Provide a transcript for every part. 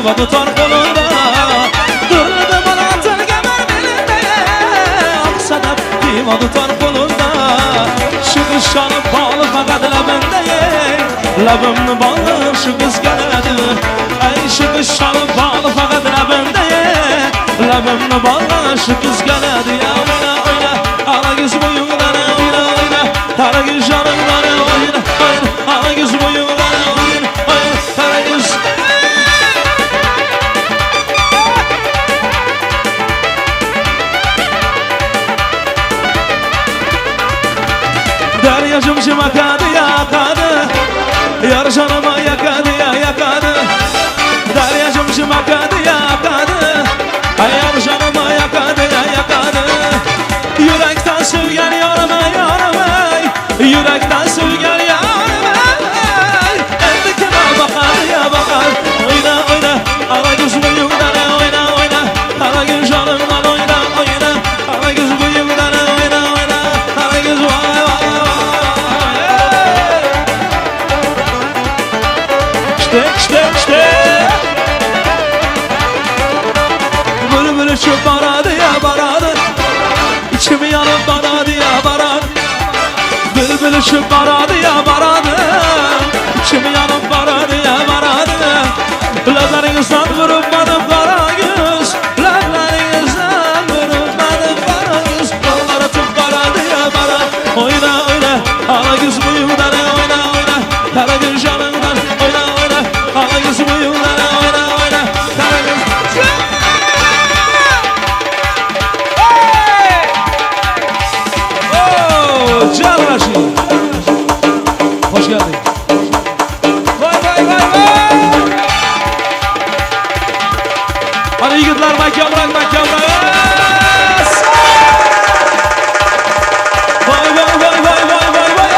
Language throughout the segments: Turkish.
pivo tutar kolunda. Durdu bana tergemer belinde, aksadap pivo tutar kolunda. Şu kız çalıp bağlı fakat labende, labımını bağlı şu kız geledi. Ay şu kız çalıp bağlı fakat labende, labımını bağlı şu kız geledi. Ya oyna oyna, ala göz boyundan oyna oyna, kara göz canından oyna oyna, ala göz boyundan oyna oyna, kara göz. Deryacım şımakadı yakadı, yar canıma yakadı ya yakadı. Deryacım şımakadı yakadı, yar canıma yakadı ya yakadı. Yürekten sevgen yarama yarama, yürekten sevgen yarama. Elde kime bakar ya bakar, oyna oyna, ala göz boyundan oyna oyna, ala göz canımdan oyna oyna, ala göz boyundan oyna oyna, ala göz vay vay vay. İşte bülbül çok baradı ya baradı, İçimi yanıp baradı ya baradı. Bülbül çok baradı ya baradı, İçimi yanıp baradı ya baradı. Lablarınızdan vurulmadım kara göz, lablarınızdan vurulmadım kara göz. Kolları tut baradı ya baradı, oyna oyna, ala göz boyundan oyna oyna, kara göz canından oyna oyna, ala göz boyundan oyna oyna, kara göz. Can Raşid, hoş geldin. Vay vay vay vay. Hadi yigitler mekan bırak mekan bırak. Vay vay vay vay vay vay vay.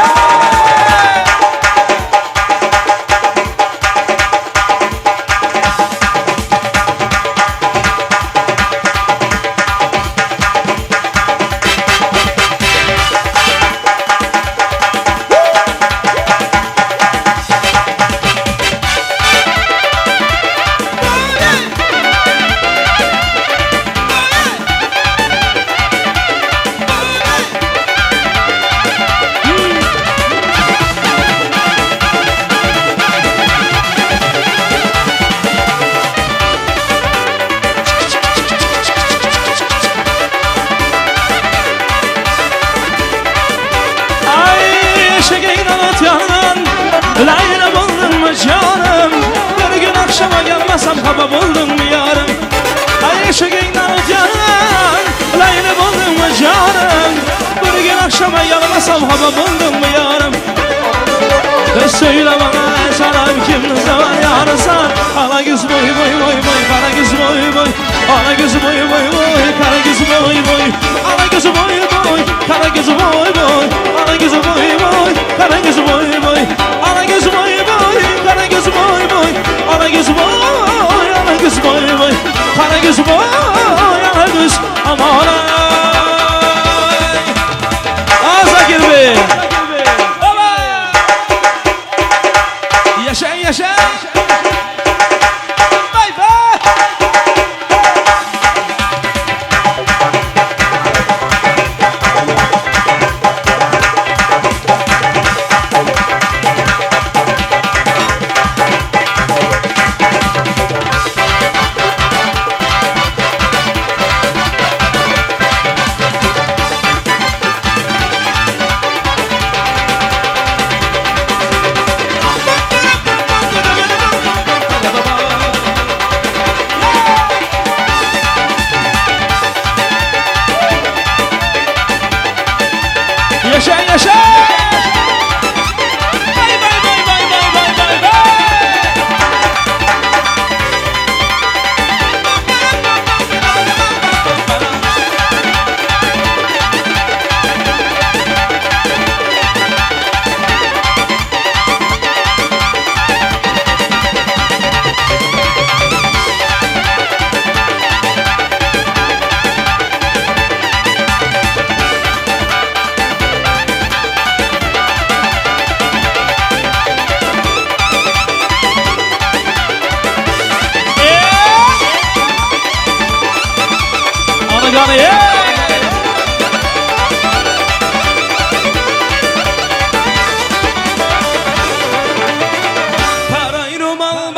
Layla buldun mu canım, bir gün akşama gelmesem hava buldun mu yarım. Ay eşeğinden utanın, Layla buldun mu canım, bir gün akşama gelmesem hava buldun mu yarım. Söyle bana sana kim zaman yarısan, ala göz boy boy boy boy, kara göz boy boy, ala göz boy boy boy, kara göz boy boy, ala göz boy boy, kara göz boy boy, ala göz boy boy, kara göz boy boy, ala göz boy boy, kara göz boy boy, ala göz boy, ala göz boy boy, kara göz boy, ala göz aman ay. Zakir Bey. Yaşa yaşa. Bay bay.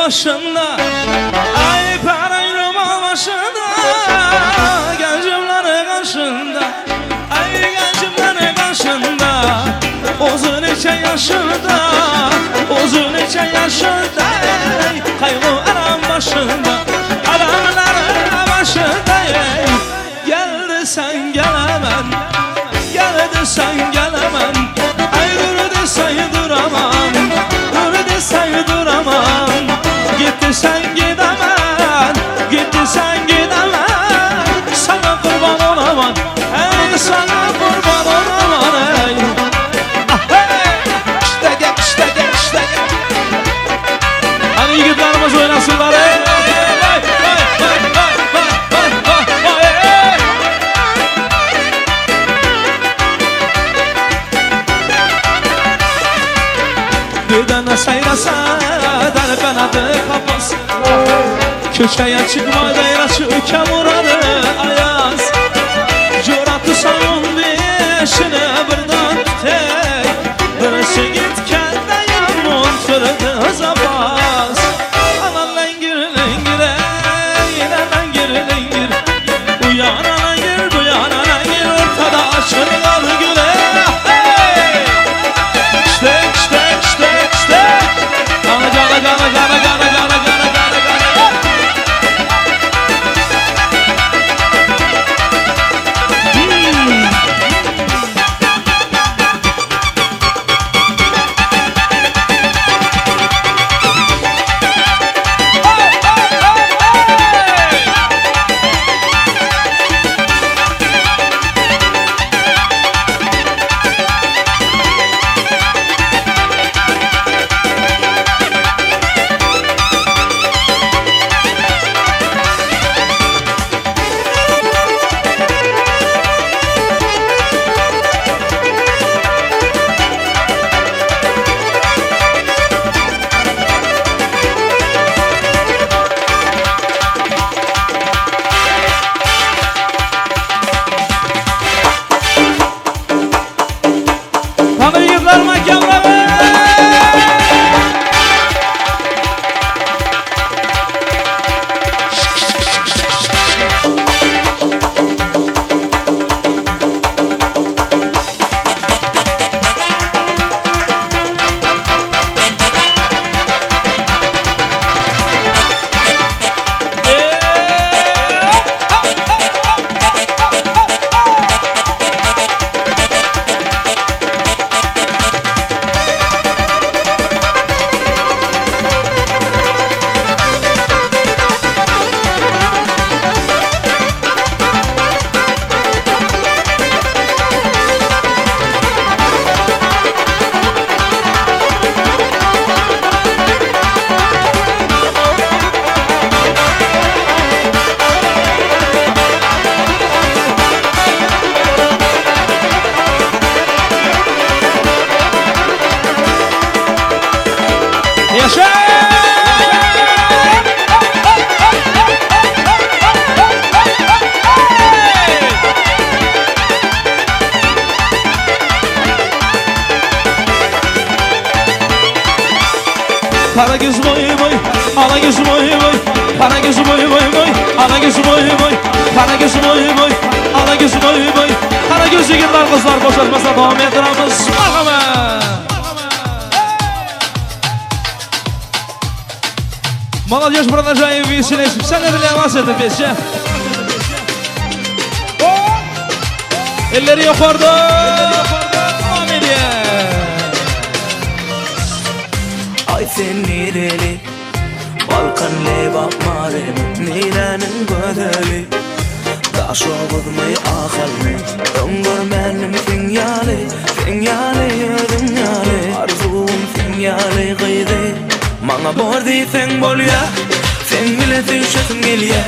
başında ay parayı roman başında gencimlerin karşında ay gencimlerin karşında uzun içe yaşında uzun içe yaşında kaygı aram başında aramların başında geldi sen gelemem geldi sen gelemem ay dur desen duramam dur desen duramam gitti sen gidemem gitti sen gidemem sana kurban olamam hey sana kurban olamam hey işte gel işte gel işte gel hani yigitlerimiz oynasınlar hey Birden sayrasa der kanadı kapası köşeye çıkma gayrası üke vuradı ayaz Curatı savun beşine birden tek Birisi gitken de yağmur sürdü zabaz Anan lengir lengire yine lengir lengir Uyana lengir duyana lengir ortada aşırı kalı güle Karagöz boy boy, alagöz boy boy, karagöz boy boy boy, alagöz boy boy, karagöz boy boy, alagöz boy boy, karagöz yigitler kızlar boşaltmasa devam ettiramiz. Marhaba. Молодежь, продолжаем веселить. Все для вас эта песня. Elleri yukarıda. Amin ya. Ay sen nereli? Balkanlı bakmarım. Nerenin bedeli? Taş olmay akıllı. Ömür benim finyalı. Finyalı dünyali. Arzum finyalı gıydı. Mana bordi sen bol ya. Sen bile düşesin gel ya.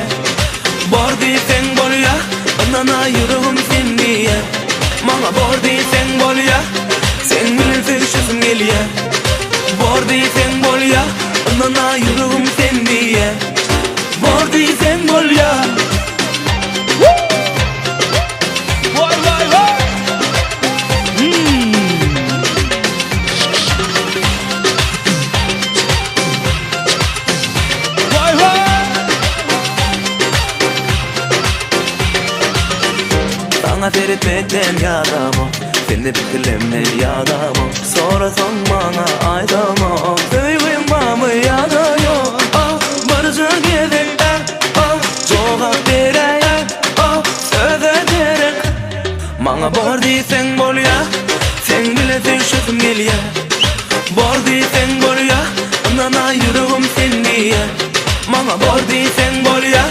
Bordi sen bol ya. Anana yüreğim sen diye. Mana bordi sen bol ya. Sen bile düşesin gel ya. Bordi sen bol ya. Anana yüreğim sen diye. Bordi sen bol ya. Vay vay vay. misafir etmekten yadama, seni bikilimden yadama. Sorasan bana aydama, duyguymamı yada yok. Barıcı gidip cevap vereyim, söz ederek. Bana bor deysen bol ya, sen bile düşüp geliyor. Bor deysen bol ya, nana yüreğim sen diye. Bana bor deysen bol ya,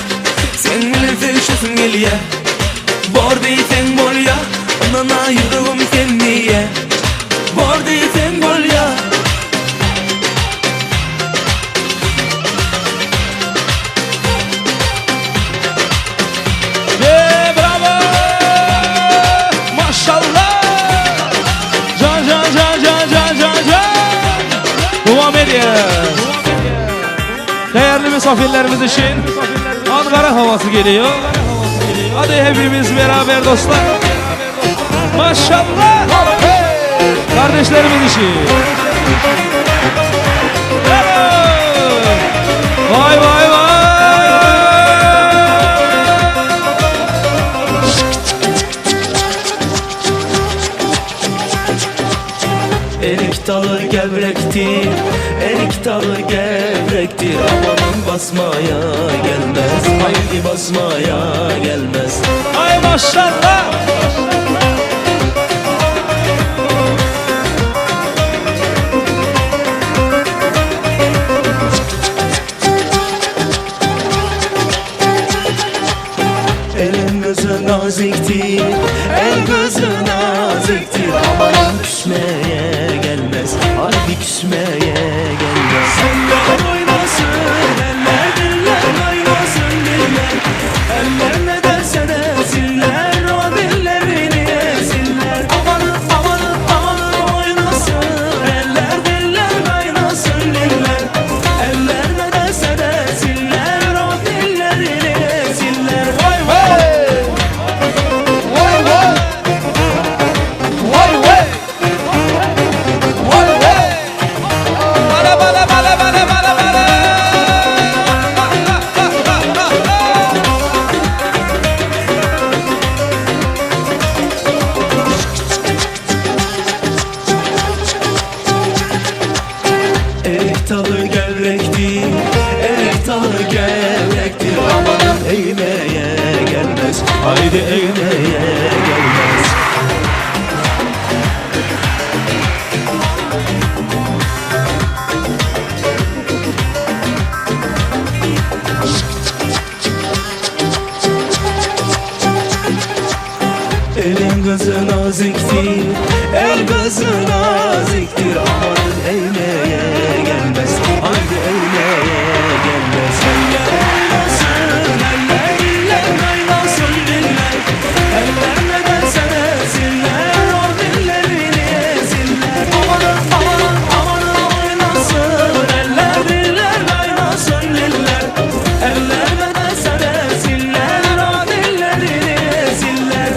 sen bile düşüp geliyor. Bor deysen bol ya, nana yüreğim sen diye. Bor deysen bol ya. Bravo! Maşallah! Can can can can can can can! Devam ediyoruz. Değerli misafirlerimiz için Ankara havası geliyor. Hadi hepimiz beraber dostlar. Maşallah! Kardeşlerimiz için. Bravo! Vay vay vay! Erik dalı gevrektir, erik dalı gevrektir. Amanın basmaya gelmez, haydi basmaya gelmez. Ay maşallah! Elin kızı naziktir, el kızı naziktir. Amanın küsmeye gelmez, harbi küsmeye gelmez. Eller oynasın, eller diller oynasın diller. Eller ne derse desinler, o dillerini yesinler. Amanın amanın amanın oynasın, eller diller oynasın diller. Eller ne derse desinler, o dillerini yesinler. Vay vay! Vay vay! Vay vay! Vay vay! Bala bala bala bala bala bala! Erik dalı gevrektir, erik dalı gevrektir. Amanın eğmeye gelmez, haydi eğmeye gelmez. Elin kızı naziktir, el kızı naziktir. Amanın eğmeye gelmez, haydi eğmeye gelmez. Eller oynasın, eller diller oynasın diller. Eller ne derse desinler, o dillerini yesinler. Amanın amanın amanın oynasın, eller diller oynasın diller. Eller ne derse desinler, o dillerini yesinler.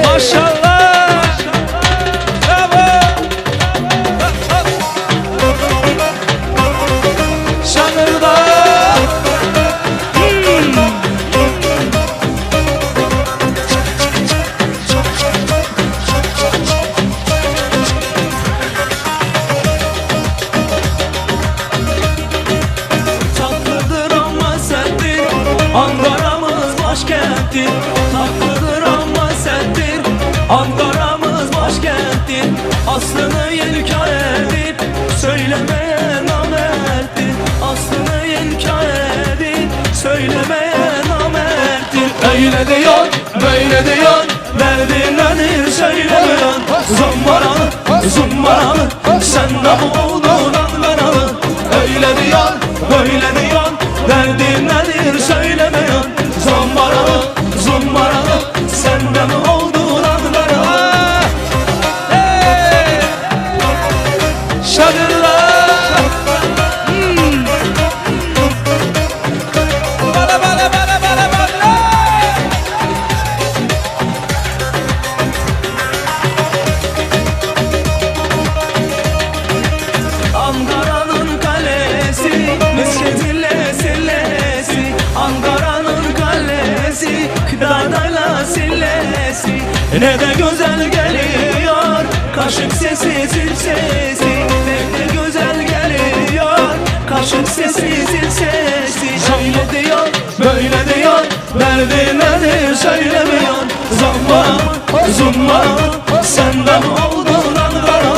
Maşallah! Bravo! Şanlıurfa! Tatlıdır ama sendir, Ankara'mız başkenttir. Tatlıdır ama sendir, Ankara'mız başkenttir. Aslını inkar edip söylemeye namerttir. Aslını inkar edip söylemeye namerttir. Öyle diyor, böyle diyor, derdindenir söylemiyor. Zumbaralı, zumbaralı, sen de bu oldun Ankaralı. Öyle diyor, böyle diyor, derdindenir söylemiyor. Zumbaralı, zumbaralı, sen de mi oldun Ankaralı? Hey! Şanlıurfa! Bala bala bala bala bala! Ankara'nın kalesi, misketinle sillesi. Ankara'nın kalesi, kıdadayla sillesi. Ne de güzel geliyor kaşık sesi zil sesi. Ne de güzel geliyor kaşık sesi zil sesi. Şöyle diyor böyle diyor derdi nedir söylemiyor. Zamba zumba senden oldun Ankara.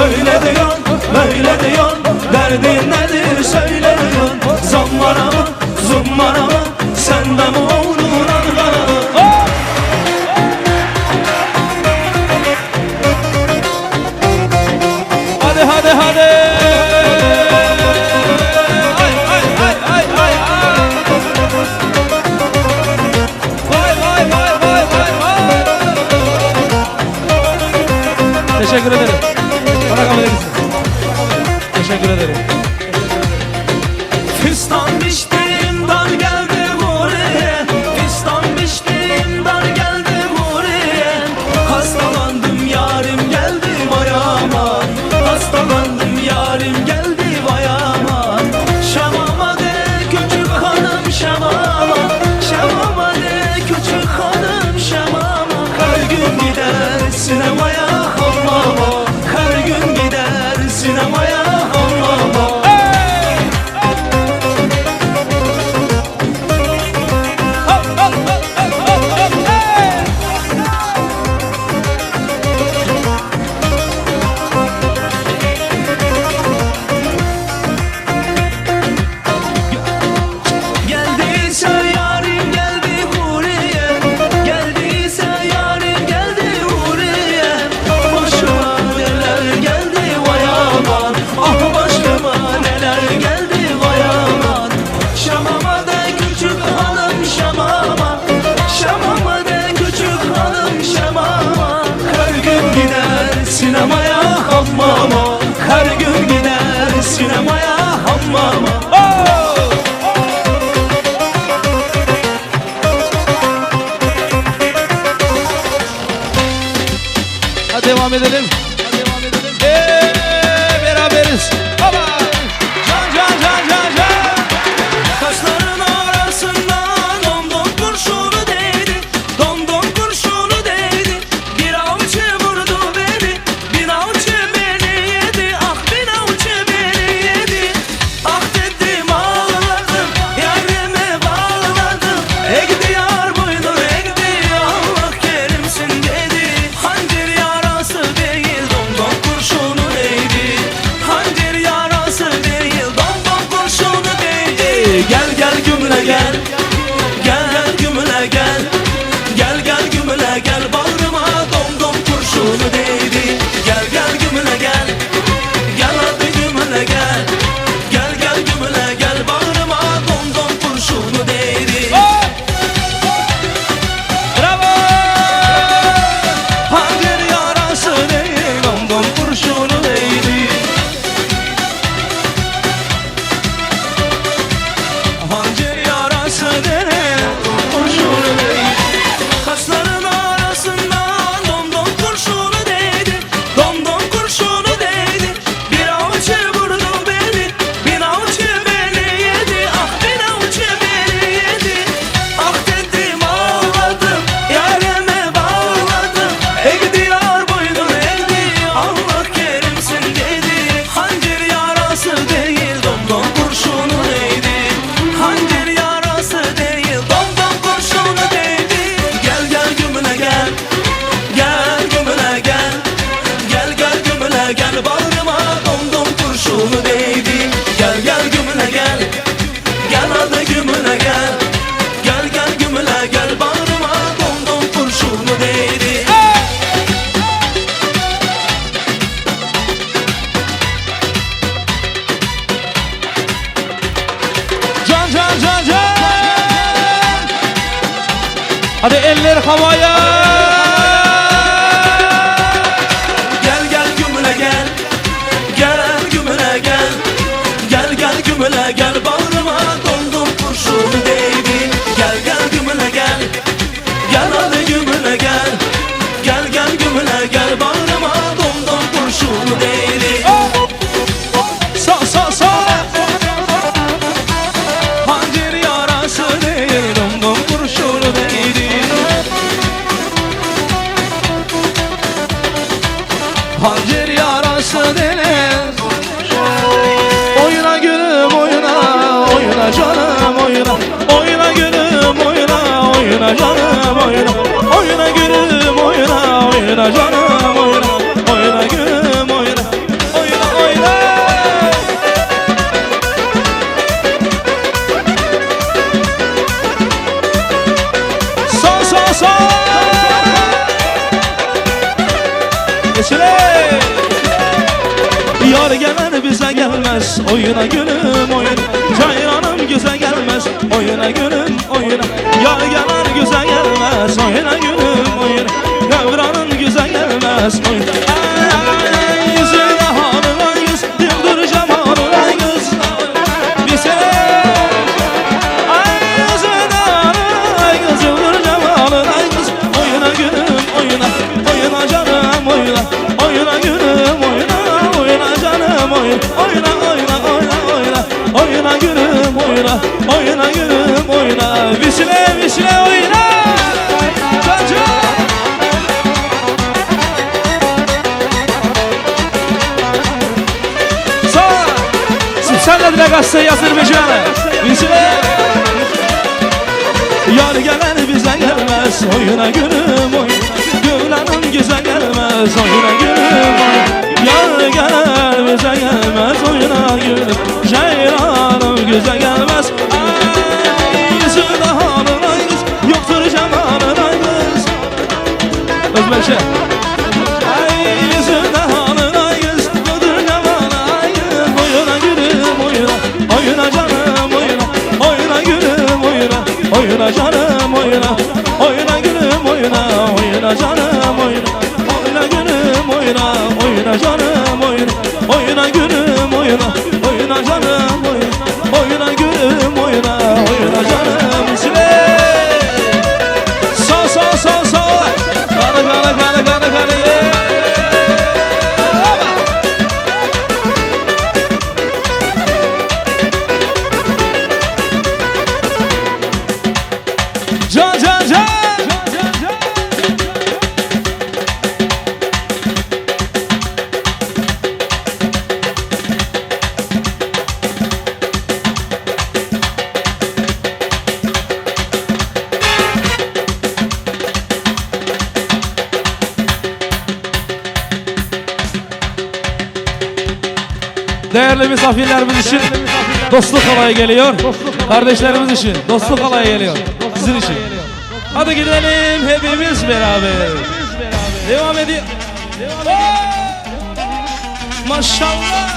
Öyle diyor böyle diyor derdi nedir söylemiyor. Zambara mı zumbara mı senden oldun Ankara. Hadi hadi hadi. Ay ay ay ay ay. Vay vay vay vay vay vay. Teşekkür ederim. Bana kabul edilsin. Teşekkür ederim. Fistan biçtim dar geldi buraya. Fistan biçtim dar geldi buraya. Hastalandım yarim geldi vay aman. Hastalandım yarim geldi vay aman. Şamama de küçük hanım şamama. Şamama de küçük hanım şamama. Her gün gider sinemaya hamama. Her gün gider sinemaya hamama. Geldiyse yarim geldi buraya. Geldiyse yarim geldi buraya. Başıma neler geldi vay aman. Ah başıma neler geldi vay aman. Şamama da küçük hanım şamama. Şamama da küçük hanım şamama. Her gün gider sinemaya hamama. Her gün gider sinemaya hamama. Hadi devam edelim. Beraberiz. Baba. Can can can can can. Kaşların arasından domdom kurşunu değdi. Domdom kurşunu değdi. Bir avcı vurdu beni. Bir avcı beni yedi. Ah bir avcı beni yedi. Ah dedim ağladım. Yarime bağladım. Egdiyar buydur egdi. Allah kerimsin dedi. Hancır yarası değil domdom kurşunu değdi. Hancır yarası değil domdom kurşunu değdi. Gel gel gümle gel. Gel gel gümle gel. Gel gel gümle gel. Bağrıma domdom kurşunu değdi. Gel gel gümle gel. Gel hadi gümle gel. Gel gel gümle gel. Bağrıma domdom kurşunu değdi. Bravo. Hancır yarası değil domdom kurşunu değdi. Hancır yarası değil kurşunu değdi. Kaşların arasından domdom kurşunu değdi. Domdom kurşunu değdi. Bir avcı vurdu beni. Bir avcı beni yedi. Ah bir avcı beni yedi. Ah dedim ağladım. Yareme bağladım. Egdiyar buydur egdi. Allah kerimsin dedi. Hancır yarası değil domdom kurşunu değdi. Hancır yarası değil domdom kurşunu değdi. Gel gel gümüle gel. Gel gümüle gel. Gel gel gümüle gel. Bağrıma domdom kurşunu değdi. Gel gel gümüle gel. Gel hadi gümüle gel. Gel gel gümüle gel. Bağrıma domdom kurşunu değdi. Can can can can. Hadi eller havaya. Gel gel gümüle gel. Gel gümüle gel. Gel gel gümüle gel. Bağrıma domdom kurşunu değdi. Gel gel gümüle gel. Gel hadi gümüle gel. Gel gel gümüle gel. Bağrıma domdom kurşunu değdi. Sa sa sa. Hancır yarası değil domdom kurşunu değdi. gelmez oyuna gülüm oyun. Ceylanım güzel gelmez oyuna gülüm oyuna. Yar gelir güzel gelmez oyuna gülüm oyuna. Devranın güzel gelmez oyuna. Ay yüzüne halına yüz, yıldır cemalına yüz. Bir sen ay yüzüne halına yüz, yıldır cemalına yüz. Oyuna gülüm oyuna, oyuna canım oyuna. Oyuna gülüm oyuna, oyuna canım oyuna. Oyuna oyna oyna oyna, oyuna gülüm oyuna. Oyuna gülüm oyuna. Vişle vişle oyna. Çocuk. Sen de gazeteyi Azerbaycan'a bizle. Yar gelen bize gelmez oyuna gülüm oyun. Gülhanım güzel gelmez oyuna gülüm oyun. Yar gelen bize gelmez oyuna gülüm. Ceylanım güzel gelmez. Ay yüzüne halına yüz, yoktur cemalına yüz. Özbekçe. Ay yüzüne halına yüz, yoktur cemalına yüz. Oyuna gülüm oyuna, oyuna canım oyuna. Oyuna gülüm oyuna, oyuna canım oyuna. Oyuna gülüm oyuna, oyuna canım oyuna. Oyuna gülüm oyuna, oyuna canım oyuna. Oyuna gülüm oyuna, oyuna canım oyuna. Oyuna gülüm oyuna, oyuna canım içine. Sol sol sol sol. Kanı kanı kanı kanı kanı. Can can can. Değerli misafirlerimiz için dostluk halayı geliyor. Kardeşlerimiz için dostluk halayı geliyor. Sizin için. Hadi gidelim hepimiz beraber. Devam ediyor. Maşallah.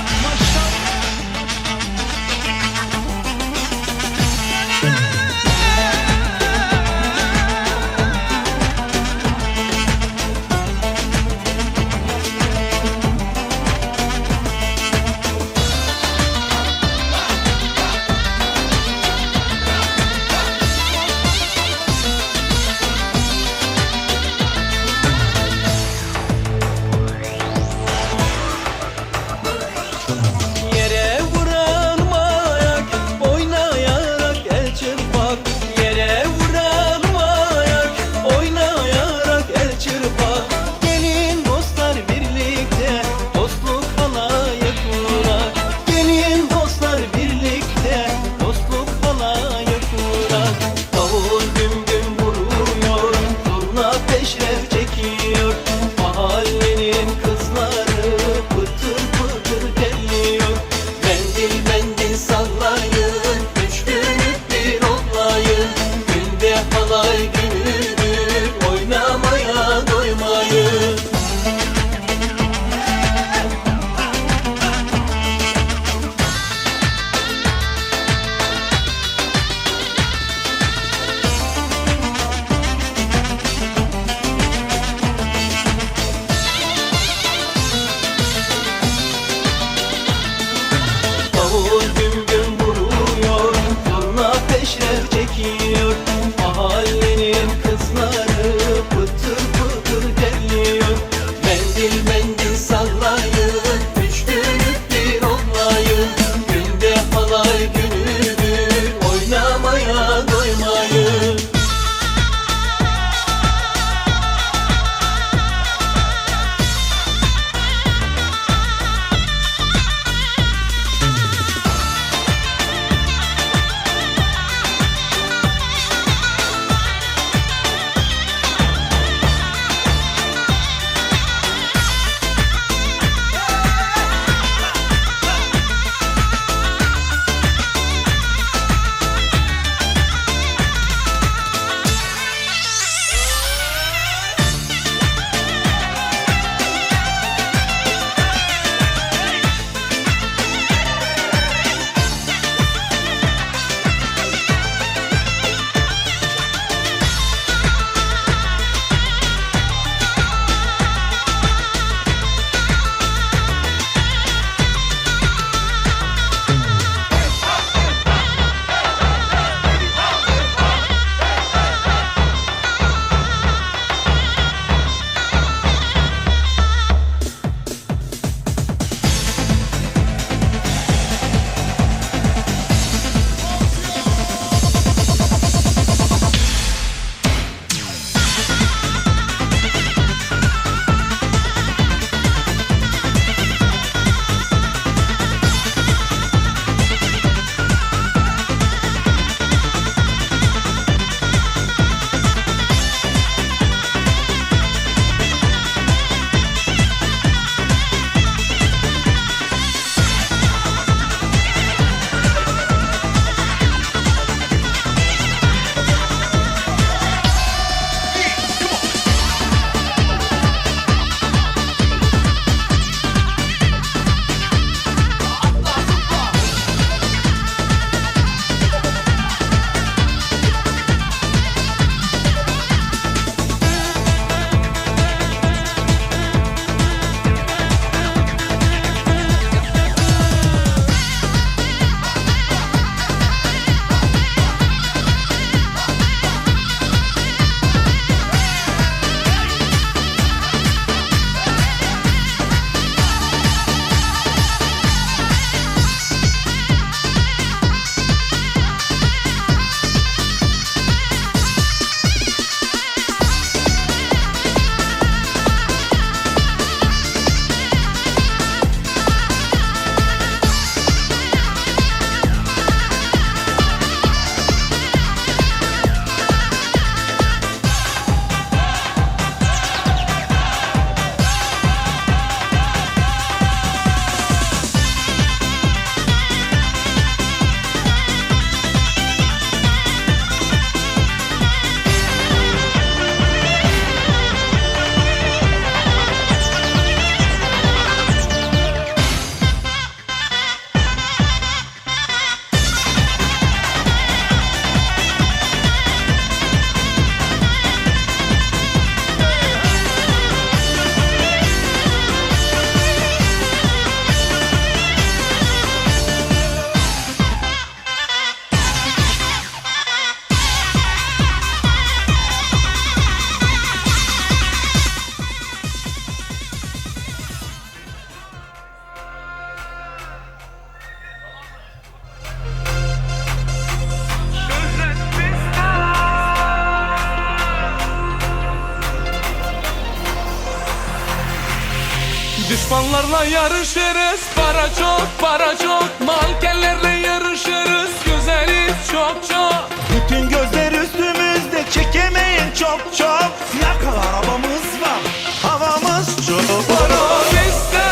Düşmanlarla yarışırız, para çok, para çok. Mankenlerle yarışırız, güzeliz çok çok. Bütün gözler üstümüzde, çekemeyin çok çok. Yakalı arabamız var, havamız çok. Para bizde,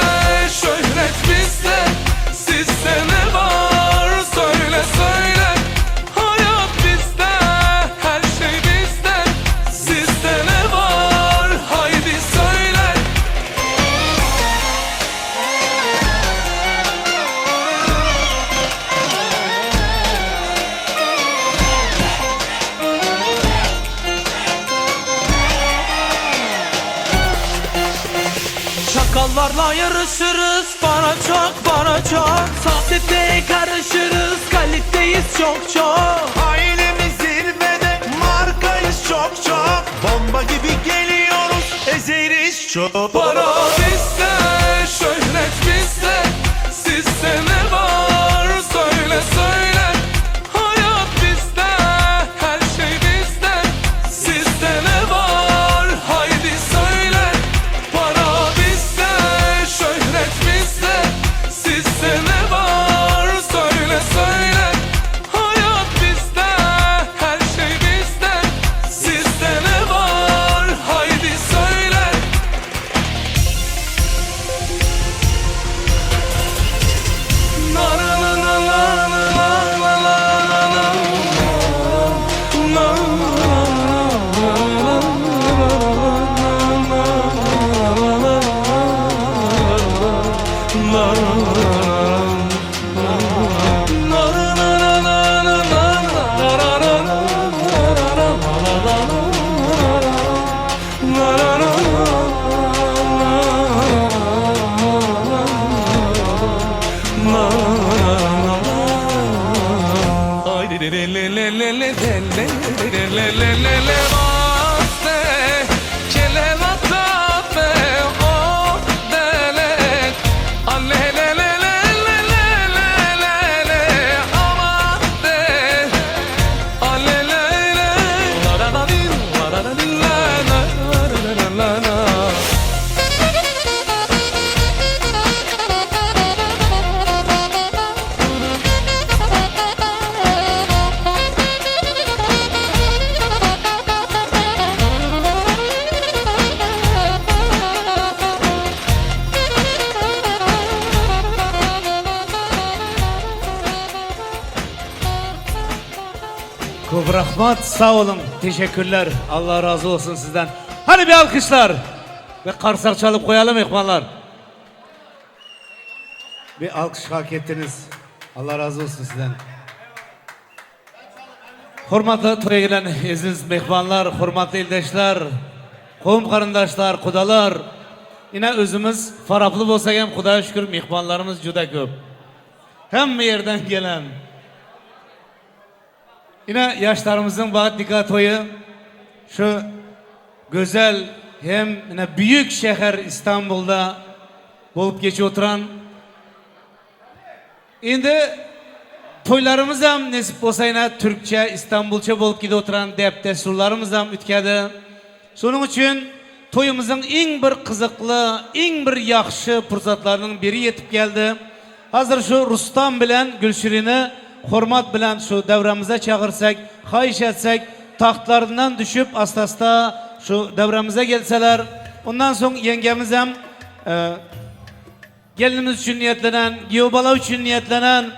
şöhret bizde. Sizde ne var söyle söyle. Hayat bizde, her şey bizde. Sizde ne var haydi söyle. Çakallarla yarışırız, para çok, para çok. Sohbete karışırız, kaliteyiz çok çok. Ailemiz zirvede, markayız çok çok. Bomba gibi geliyoruz, ezeriz çok. Para bizde, şöhret bizde. Sizde ne var söyle söyle. Hayat bizde, her şey bizde. Sizde ne var haydi söyle. Para bizde, şöhret bizde. Sizde ne var söyle söyle. Hayat bizde, her şey bizde. Sizde ne var haydi söyle. Çok rahmat, sağ olun, teşekkürler. Allah razı olsun sizden. Hani bir alkışlar. Ve karsak çalıp koyalım ihvanlar. Bir alkış hak ettiniz. Allah razı olsun sizden. Hurmatlı toya gelen aziz mehmanlar, hurmatlı ildeşler, qo'm qarindoshlar, qudalar. Yine özümüz faraplı bo'lsak ham Xudoga shukr mehmonlarimiz juda ko'p. Hamma yerdan gelen. Yine yaşlarımızın Bahat Dika toyu şu güzel hem yine büyük şehir İstanbul'da bulup geçi oturan. Şimdi toylarımız hem nesip olsa yine Türkçe, İstanbulça bulup gide oturan dep desturlarımız hem ütkedi. Şunun için toyumuzun en bir kızıklı, en bir yakşı fırsatlarının biri yetip geldi. Hazır şu Rustam bilen Gülşirin'i hurmat bilen şu devremize çağırsak, xahiş etsek, tahtlarından düşüp asta şu devremize gelseler, ondan sonra yengemiz hem gelinimiz için niyetlenen, giyobala için niyetlenen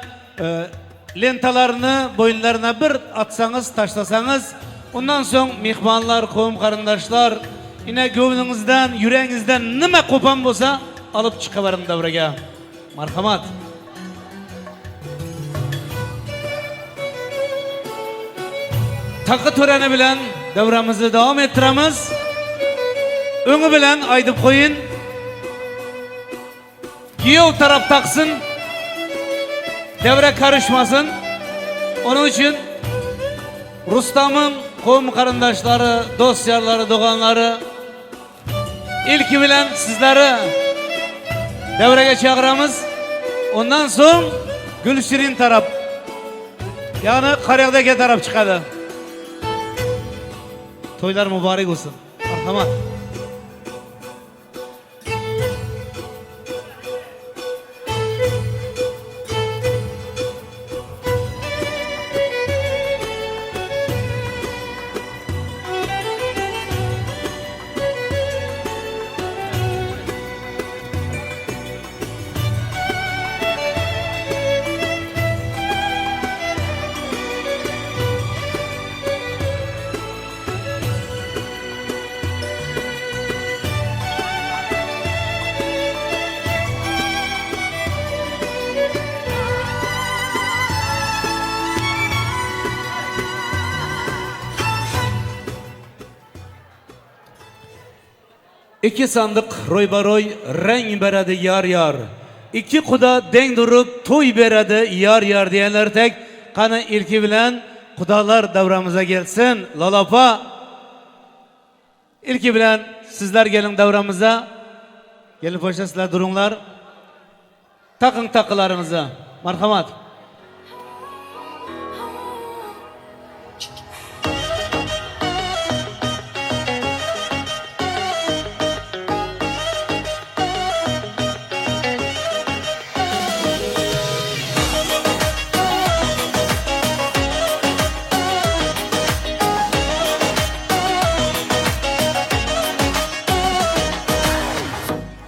lentalarını boyunlarına bir atsanız, taşlasanız, ondan sonra mihmanlar, qo'm qarindoshlar, yine gönlünüzden, yüreğinizden nime kopan bolsa alıp çıkıverin devrege. Marhamat. Takı töreni bilen devremizi devam ettiremiz. Öngü bilen aydıp koyun. Giyov taraf taksın. Devre karışmasın. Onun için Rustam'ın qo'm qarindoshları, dostlarları, doğanları ilki bilen sizleri devreye çağıramız. Ondan sonra Gülşirin taraf, yani Karyag'daki taraf çıkadı. Toylar mübarek olsun. Marhamat. İki sandık roy renk beredi yar yar. İki kuda denk durup toy beredi yar yar diyenler tek. Kanı ilki bilen kudalar davramıza gelsin. Lalapa. İlki bilen sizler gelin davramıza. Gelin poşta sizler durumlar. Takın takılarınızı. Marhamat.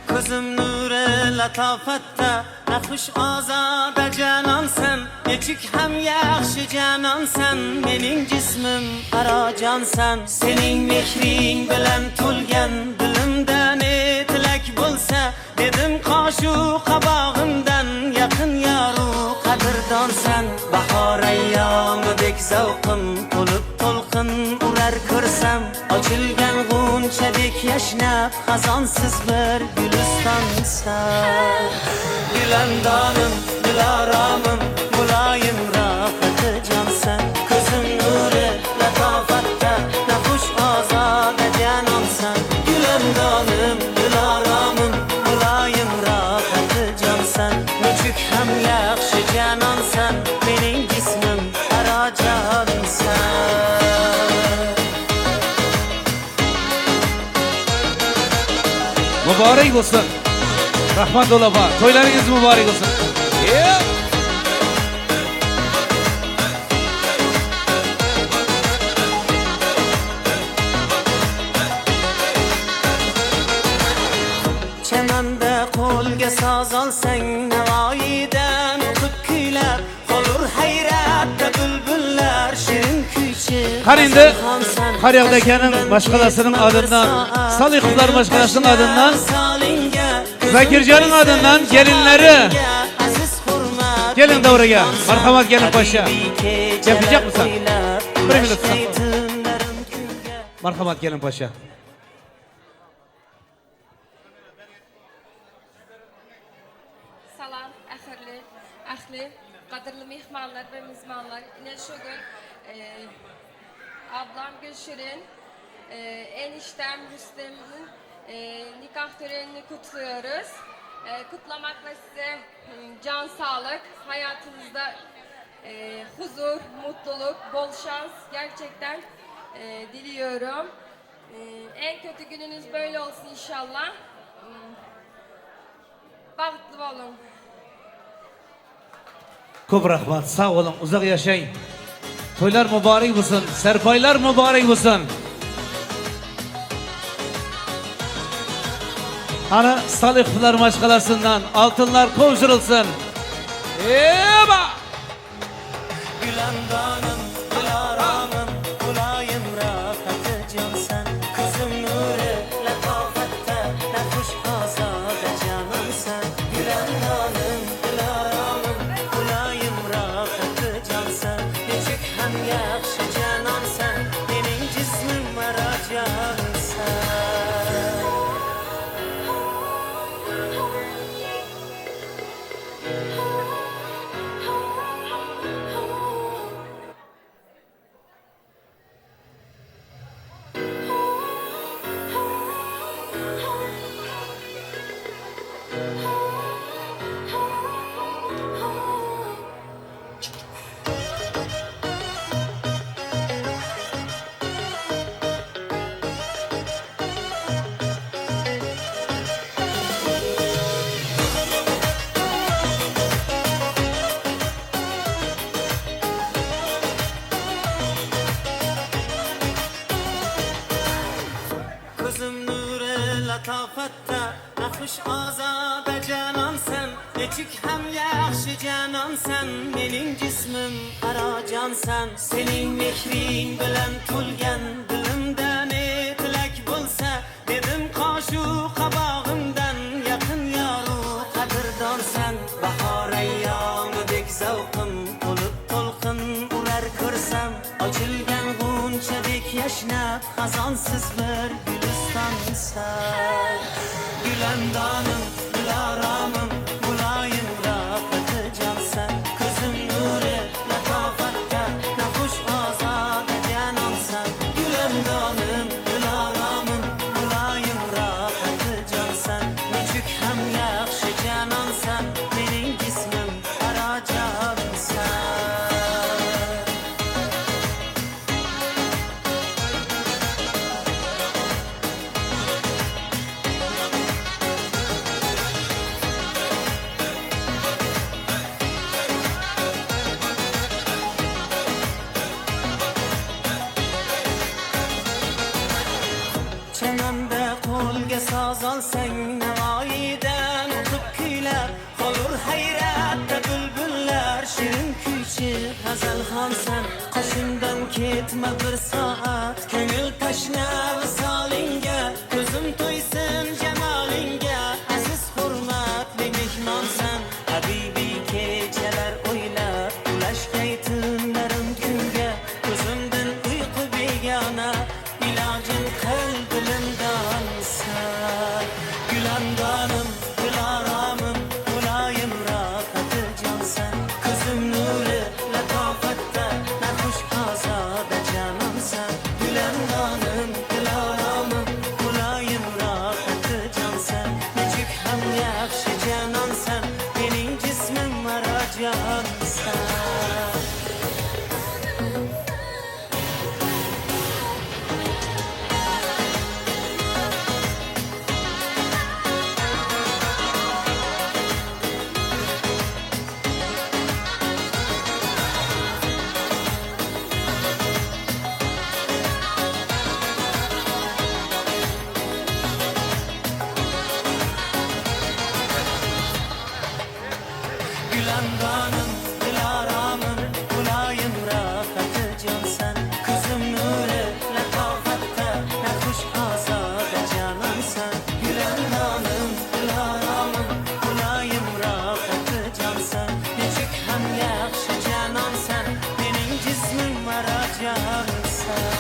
Gözüm nure latafette Naxuş azade canan sen Neçik hem yaxşı canan sen Menin cismim aracan sen Senin mehrin bilen tulgen Dilimden etilek bulsa Dedim kaşu kabağımdan Yakın yaru kadırdan sen Bahar eyyamıdek zavkım Tolup tolkun urar kırsam Açılgan gunçadek yaşnap Hazansız bir gülistansan Gülendanım, dilaramım Mulayim rahatı cansan Kızım nuri letafatta Nafuş azade canansan Gülendanım, dilaramım Mulayim rahatı cansan Nüçük hem yakşı canansan Benim cismim aracansan Mübarek olsun. Rahman dolaba. Toylarınız mübarek olsun. Yeah. Çemende kolge saz alsan Nevayiden kutkiler Olur hayratta bülbüller Şirin küçük Karinde Karyavdaki'nin başkalasının adından Salih Kızlar başkalasının adından Zakircan'ın adından gelinleri Gelin de oraya. Marhamat gelin paşa. Yapacak mısın? Bir minut. Marhamat gelin paşa. Salam, ahli, kadirli mihmanlar ve mizmanlar. Yine şu gün ablam Gülşirin, eniştem Rüstem'in nikah törenini kutluyoruz. Kutlamakla size can sağlık, hayatınızda huzur, mutluluk, bol şans gerçekten diliyorum. En kötü gününüz böyle olsun inşallah. Bahtlı olun. Çok rahmat, sağ olun, uzak yaşayın. Toylar mübarek olsun, serpaylar mübarek olsun. Hani Salih Kızlar maşgalasından altınlar kovuşturulsun. Eba! Gülendanım, dilaramım, mulayim rahatı cansan Kızım nuri letafette, nafuş azade canansan Gülendanım, dilaramım, mulayim rahatı cansan Necik hem yakşı canansan, benim cismim aracansan Kızım nure latafette Naxuş azade canan sen Necik hem yaxşı canan sen Benim cismim aracan sen Senin mehrin bilen tulgen Dilimden etilek bulsa Dedim kaşu kabağımdan Yakın yaru kadırdan sen Bahar eyyamıdek zavkım Olup tolkun urar kırsam Açılgan gunçadek yaşnab Hazansız bir gülistan misal Gülendanım, dilaramım Mulayim rafeti cansan Kızım nuri, letafatta Nahuş azade canansan Gülendanım, dilaramım Mulayim rafeti cansan Necük hem yakşı canansan Benim cismim kara cansan Çenemde kolge sazal sen nevayiden Otup küyler olur hayratta bülbüller Şirin küyçü Hazelhan sen Kaşından ketme bir saat Köngül taşna visalinge Gözüm toysun cemalinge Aziz hurmatli mihman sen Habibi geceler oylar Ulaş kaytınlarım künge Gözümden uyku begana İlacın kalbimden sar Gülendanım, dilaramım Mulayim rahatı cansan Kızım nuri, letafatta Nahuş azade canansan Gülendanım, dilaramım Mulayim rahatı cansan Necik hem yakşı canansan Benim cismim var cansan Gülendanım, dilaramım Mulayim rahatı cansan Kızım nuri, letafatta Nahuş azade canansan Gülendanım, dilaramım Mulayim rahatı cansan Necik hem yakşı canansan Benim cismim var cansan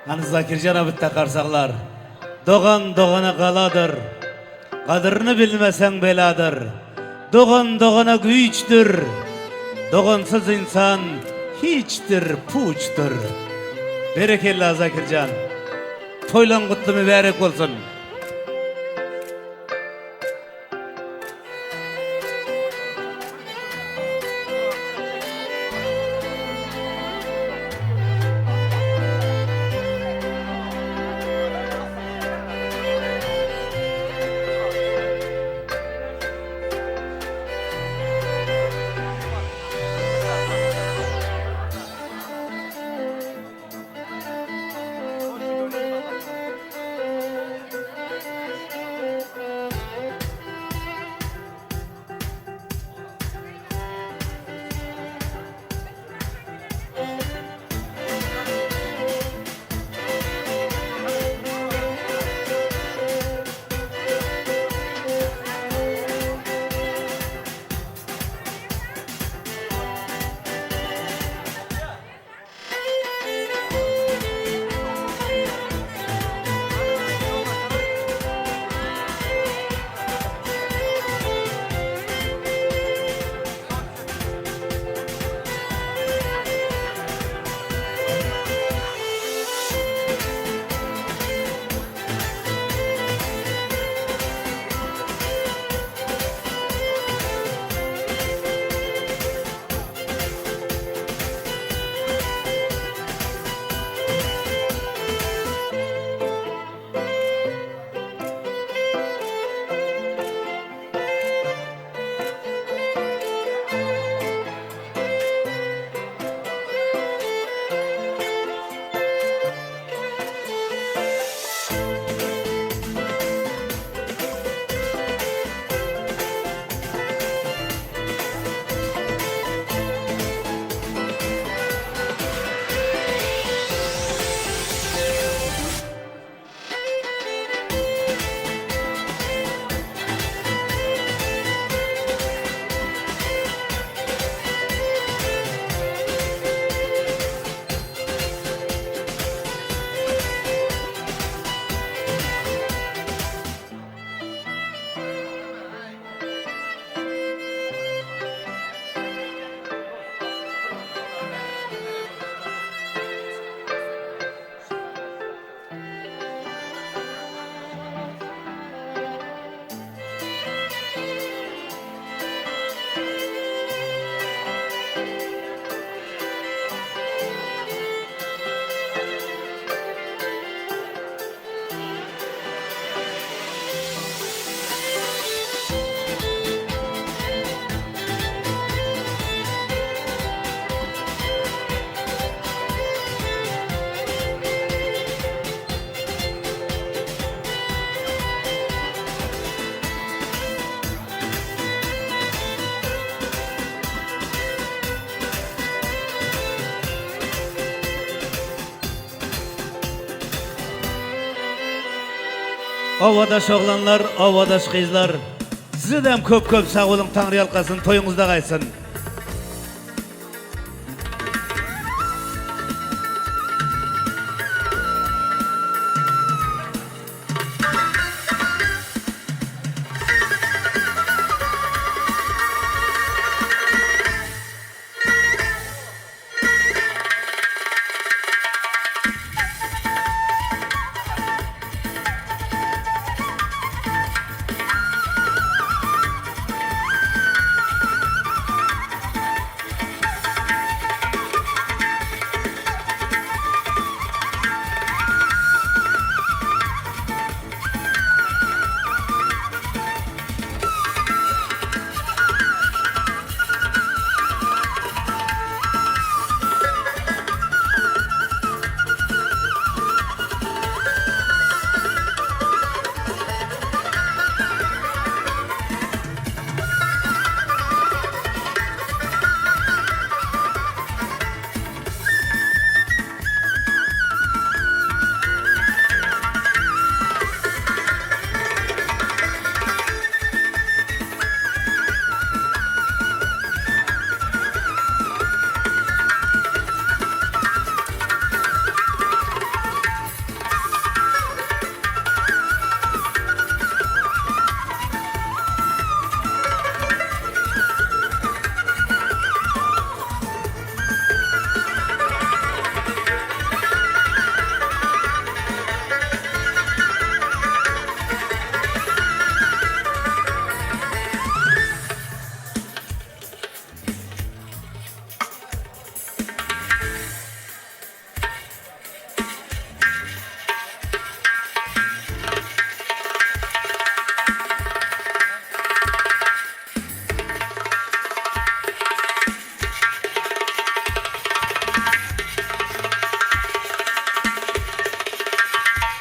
Hani Zakircan abi takarsaklar Doğan doğana kaladır Kadırını bilmesen beladır Doğan doğana güçtür Doğansız insan hiçtir puçtur Berekellah Zakircan Toylan kutlu mübarek olsun Ovadaş oğlanlar, ovadaş kızlar. Size de köp köp sağ olun, Tanrı yalkasın, toyunuzda kaysın.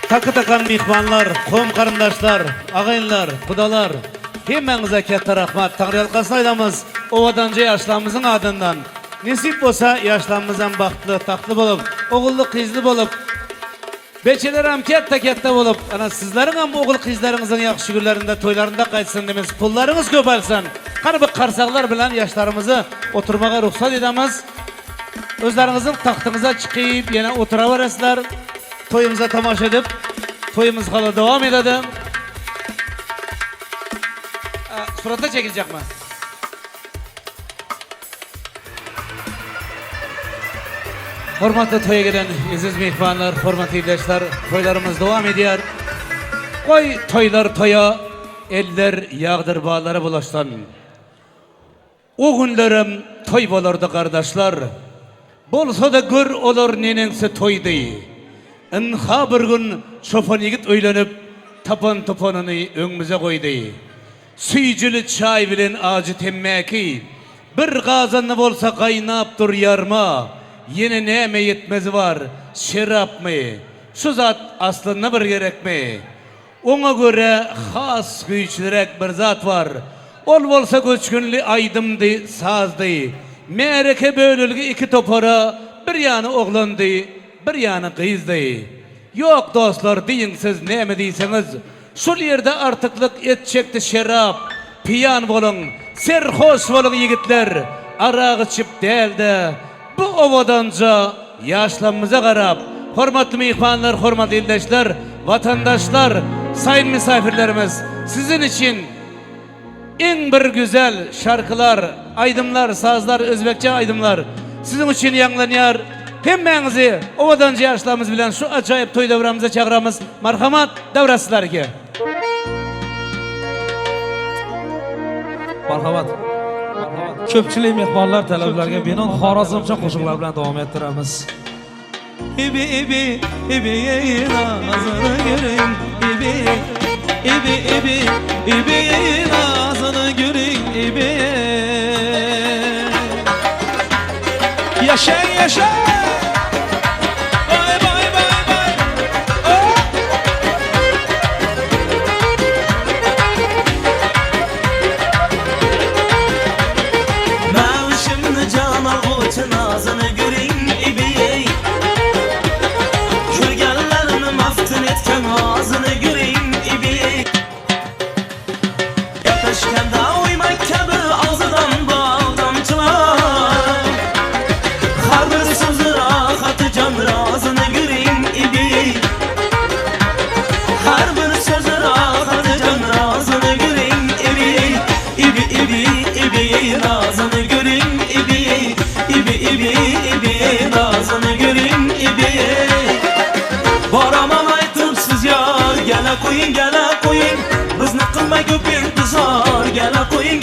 Takı takan mihmanlar, kom karındaşlar, ağayınlar, kudalar, hemmenize katta rahmat. Tanrı yalkasını aylamız, ovadanca yaşlarımızın adından. Nesip olsa yaşlarımızdan baktlı, taklı bolup, oğullu kızlı bolup, beçeler hem katta bolup, ana sizlerin hem oğul kızlarınızın yakşı günlerinde, toylarında kaçsın demiz, pullarınız köpelsin. Karabık karsaklar bilen yaşlarımızı oturmağa ruhsat edemiz. Özlerinizin tahtınıza çıkıp yine oturavarasılar. Toyumuza tamaşa edip, toyumuz hala devam edelim. Surata çekilecek mi? Hormatlı toya gelen aziz mihmanlar, hormatlı iyileşler, toylarımız devam ediyor. Koy toylar toya, eller yağdır bağları bulaştan. O günlerim toy bolurdu kardeşler. Bolsa da gör olur nenense toy değil. Inha bir gün çopan yigit öylenip tapan topanını önümüze koydu. Süycülü çay bilen acı temmeki bir kazanlı bolsa kaynap dur yarma. Yine neme yetmezi var şerap mı? Şu zat aslında bir gerek mi? Ona göre has güçlürek bir zat var. Ol bolsa göçkünlü aydımdı sazdı. Mereke bölülge iki topara bir yanı oğlandı. Bir yanı kızdı. Yok dostlar deyin siz ne mi diyseniz. Şu yerde artıklık et çekti şerap. Piyan bolun, serhoş bolun yigitler. Arağı çıp değil de bu ovadanca yaşlanımıza karab. Hormatlı mihmanlar, hormatlı ildeşler, vatandaşlar, sayın misafirlerimiz, sizin için en bir güzel şarkılar, aydımlar, sazlar, Özbekçe aydımlar sizin için yanlanıyor. Hemmenizi ovadanca yaşlarımız bilen şu acayip toy davramıza çağıramız. Marhamat davrasılar ki. Marhamat. Köpçülük mehmonlar talablarga binoan Xorazmcha qo'shiqlar bilan davom ettiramiz. İbi ibi ibi nazını göreyim ibi ibi ibi ibi nazını göreyim ibi. Yaşa yaşa. Bay bay bay bay. Oh. Ben şimdi cana uçun ağzını göreyim ibi. Kürgenlerimi maftun etken ağzını göreyim ibi. ibi nazını görün ibi ibi nazını görün ibi Baraman aytıp siz yar gele koyun bizni qilma ko'p intizor gele koyun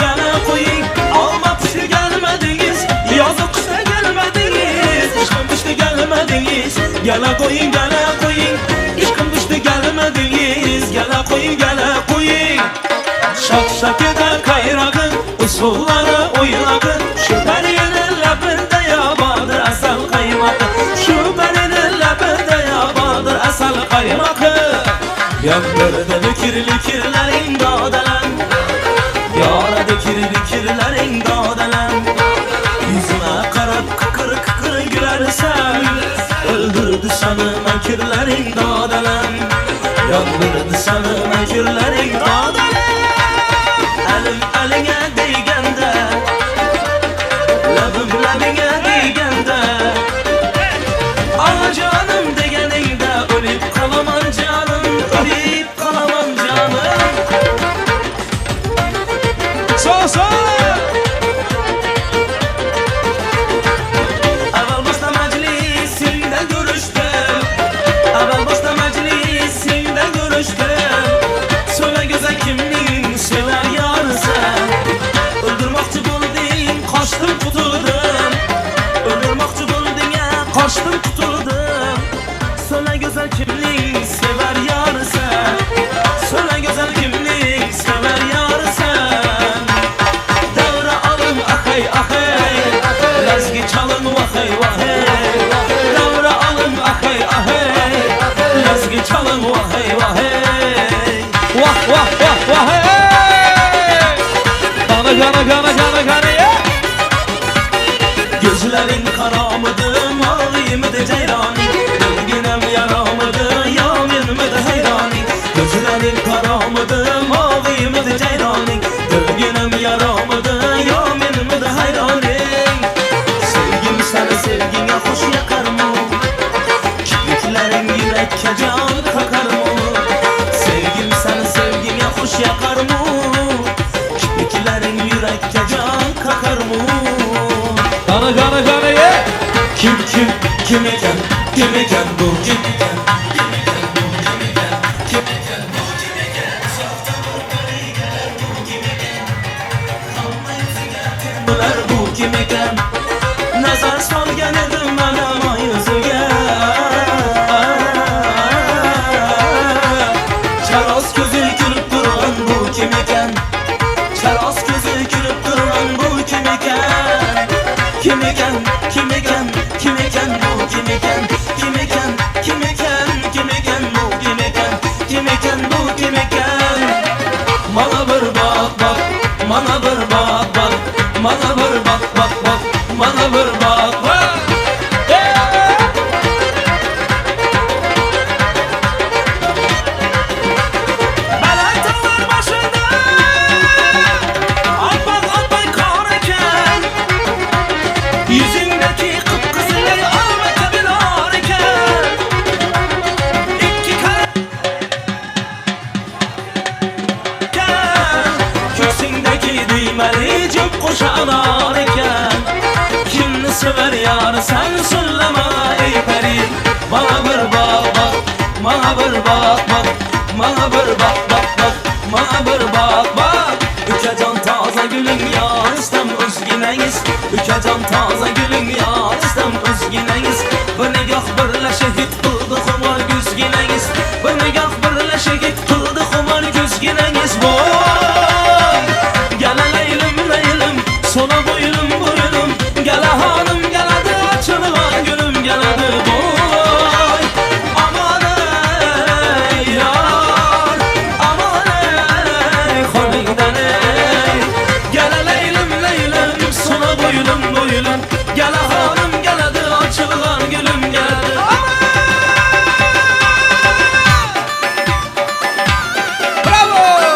alma pishga gelmediniz yozi qishda gelmediniz ishqim pishda gelmediniz gele koyun ishqim pishda gelmediniz gele koyun şak eder kayragın usulları oynagın şu perinin labında yabadır asal kaymakı şu perinin labında yabadır asal kaymakı Yandırdı kirlerin dağdalan Yaradı kirlerin dağdalan Yüzüme karab kıkır gülersen Öldürdü sanıma kirlerin dağdalan Yandırdı sanıma kirlerin dağdalan Elim eline değgende Labım labine değgende Ana canım degeninde ölüp kalamam canım Ölüp kalamam canım Sağ Evvel başta meclisinde görüştüm Evvel başta meclisinde görüştüm Söyle güzel kimliğin sever yarısı Öldürmekçi buldun kaçtım kutuldum Öldürmekçi buldun ya kaçtım kutuldum Söyle güzel kimliğin sever yarısı Söyle güzel kimliğin sever yarısı Devre alın ahay Lazgi çalın vahay Devre alın ahay Lazgi çalın vahay Vah hey Gana ya Gözlerin karamıdı mavi mıdı ceyrani Gülginem yaramıdı yamin mıdı heyrani Gözlerin karamıdı mavi mıdı ceyrani Gülginem yaramıdı yamin mıdı heyrani Sevgim sana sevgine hoş yakar mı? Kirpiklerin yürekke can kakar mı? Sevgim sana sevgine hoş yakar mı? Kirpiklerin yürekke can kakar mı? Gana ya Kim eken bu kim eken Bu kim eken Nazar salgan edim bana yüzüge Çaroz gözü gülüp duran bu kim eken Çaroz gözü gülüp duran bu kim eken Kim eken bu kim eken bu kim eken bu kim eken Bana bir bak bana bir bak bana bir bak bana bir bak Belantalar başında Albay kar eken Yüzündeki kıpkızılları almata bilar eken İki kare Köksündeki düğmeli cep koşanar eken Kimni sever yar sen söyleme ey peri Bana bir bak bana bir bak Bana bir bana bir bak Ükecan taze gülüm yar istem özgüneniz Ükecan taze gülüm yar istem özgüneniz Bir nigah birle şehit kıldı kumar güzgüneniz Bir nigah birle şehit kıldı kumar güzgüneniz Vay Gele leylim sola boylum Gele hanım geledi açılığa gülüm geledi Vay aman ey yar Aman ey kolingden ey Gele leylim sola boylum Gele hanım geledi açılığa gülüm geledi Bravo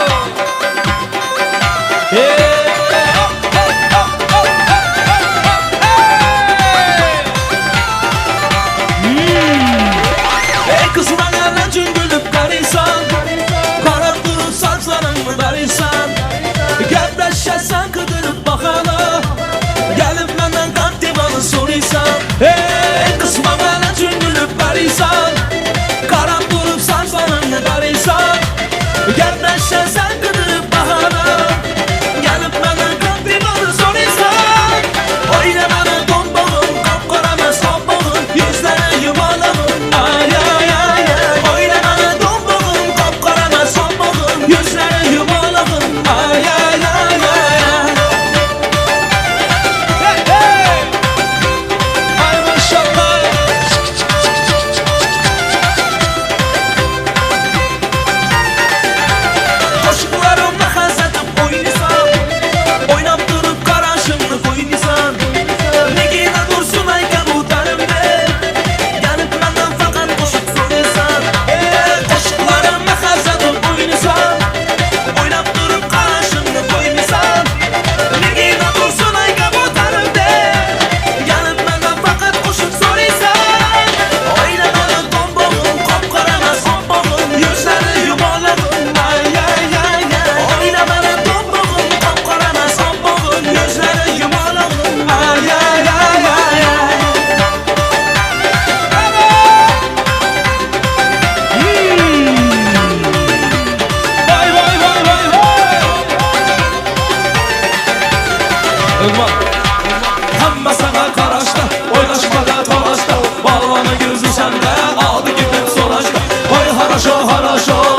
Hamma sana qarashda, o'ynashmada talashda, balvona gözü sende, aldı gidip solaşda. Oy haraşo,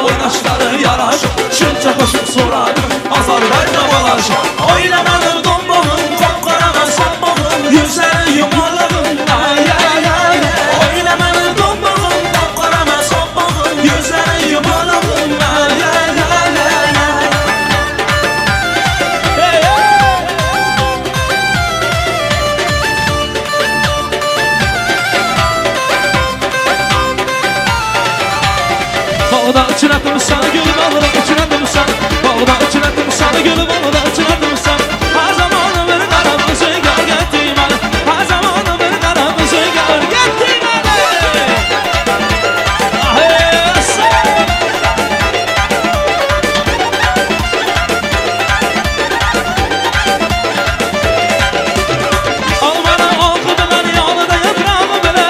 oynashlari yarasho, shuncha qo'shiq so'radim, azarbayda balasho. O'ylamadim do'mbog'im, qop-qoraman so'mbog'im, yuzlari yumolig'im, ay ay ay. O'ylamadim do'mbog'im, qop-qoraman so'mbog'im, yuzlari yumolig'im, ay ay ay ay. Hey hey. Bağda içinadım sana gülüm, bağda içinadım sana, bağda içinadım sana gülüm, bağda içinadım sana. Her zaman bir karamı sünger getirdim bana, her zaman bir karamı sünger getirdim bana. Ah hey sen. Al bana okudular yanında yaprağımı bile.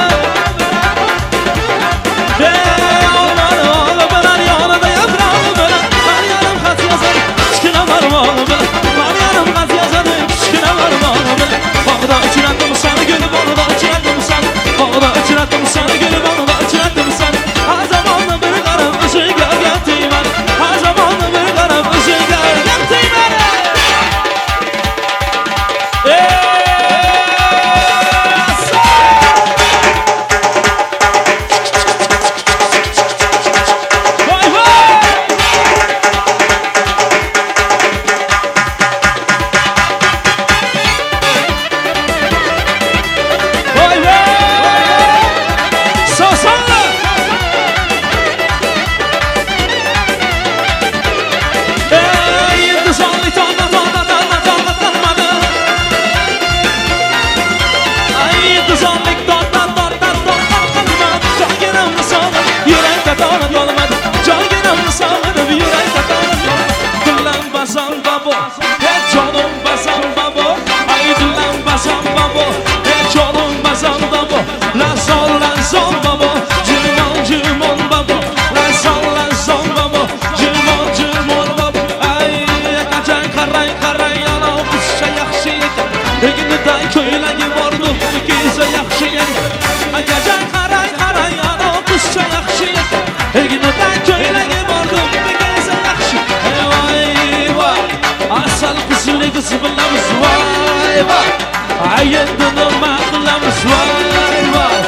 Ayetini maqlamiz vay vay,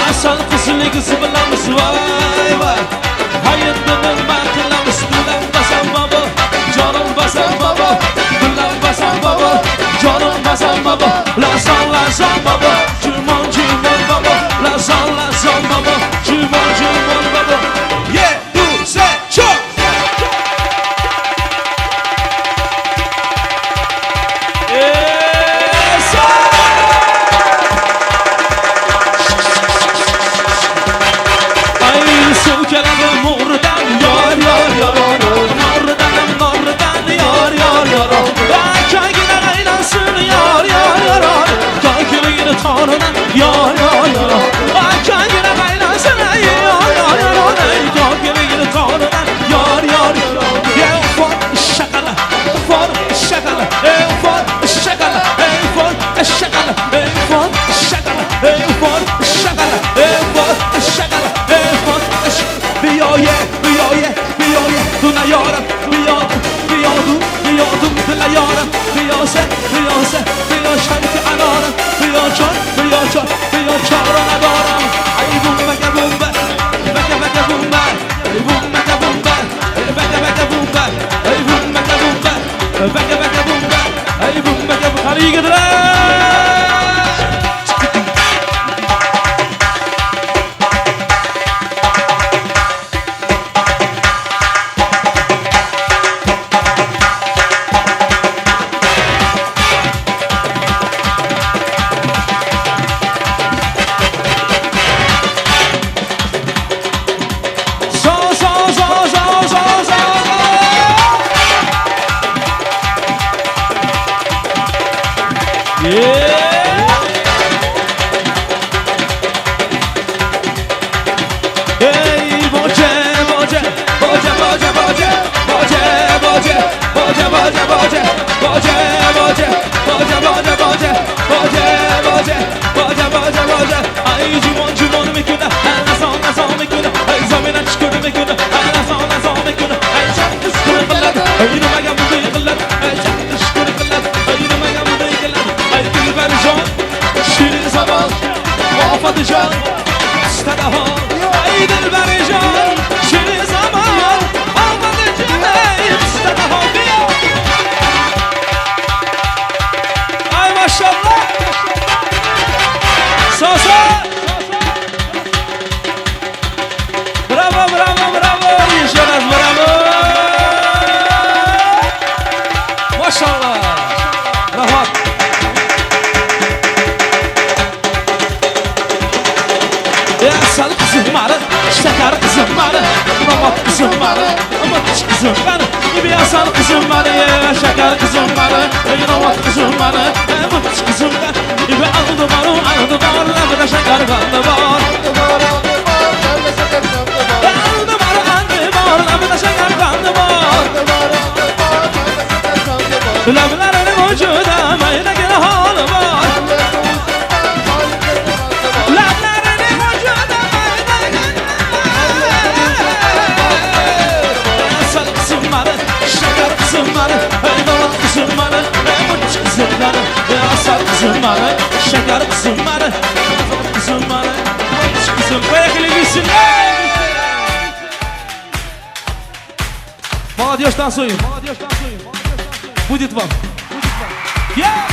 asal qizligimiz bilamiz vay vay. Ayetini maqlamiz dilam basam baba, jonim basam baba, dilam basam baba, jonim basam baba. La son baba, jumon baba, la son baba, jumon baba. Yeah, you say chop. Boże, boje, boje, boje, boje, boje, boje, boje, boje, boje. Ay cumon mekuna, na son mekuna, ay zamina çıkır mekuna, na son mekuna, ay çok kıskır kıllat, ay yürüme gamdı kıllat, ay çok kıskır kıllat, ay yürüme gamdı kıllat, ay dilber can, şirin zaman, muhafadı can, istadaha, ay dilber can, şirin zaman, muhafadı can, istadaha. Ay maşallah. Sosa. Bravo, bravo, bravo. Yaşarız, bravo. Maşallah. Rahat. Ya sal kızım var, şeker kızım var, romat kızım var, amat kızım var. Ya sal kızım var, ya şeker kızım var, romat kızım var, amat kızım var. İbe aldı var, lavda şeker kandı var. Aldı var, lavda şeker kandı var. Lavların ucuda mayda gene halı var. Lavların ucuda mayda gene sal kızım var, şeker kızım var, romat kızım var, amat kızım var. Ya sal kızım var, şeker kızım var, romat kızım var, amat kızım var. Ayaklı gitsin. Молодежь танцуем. Будет вам. Yeah!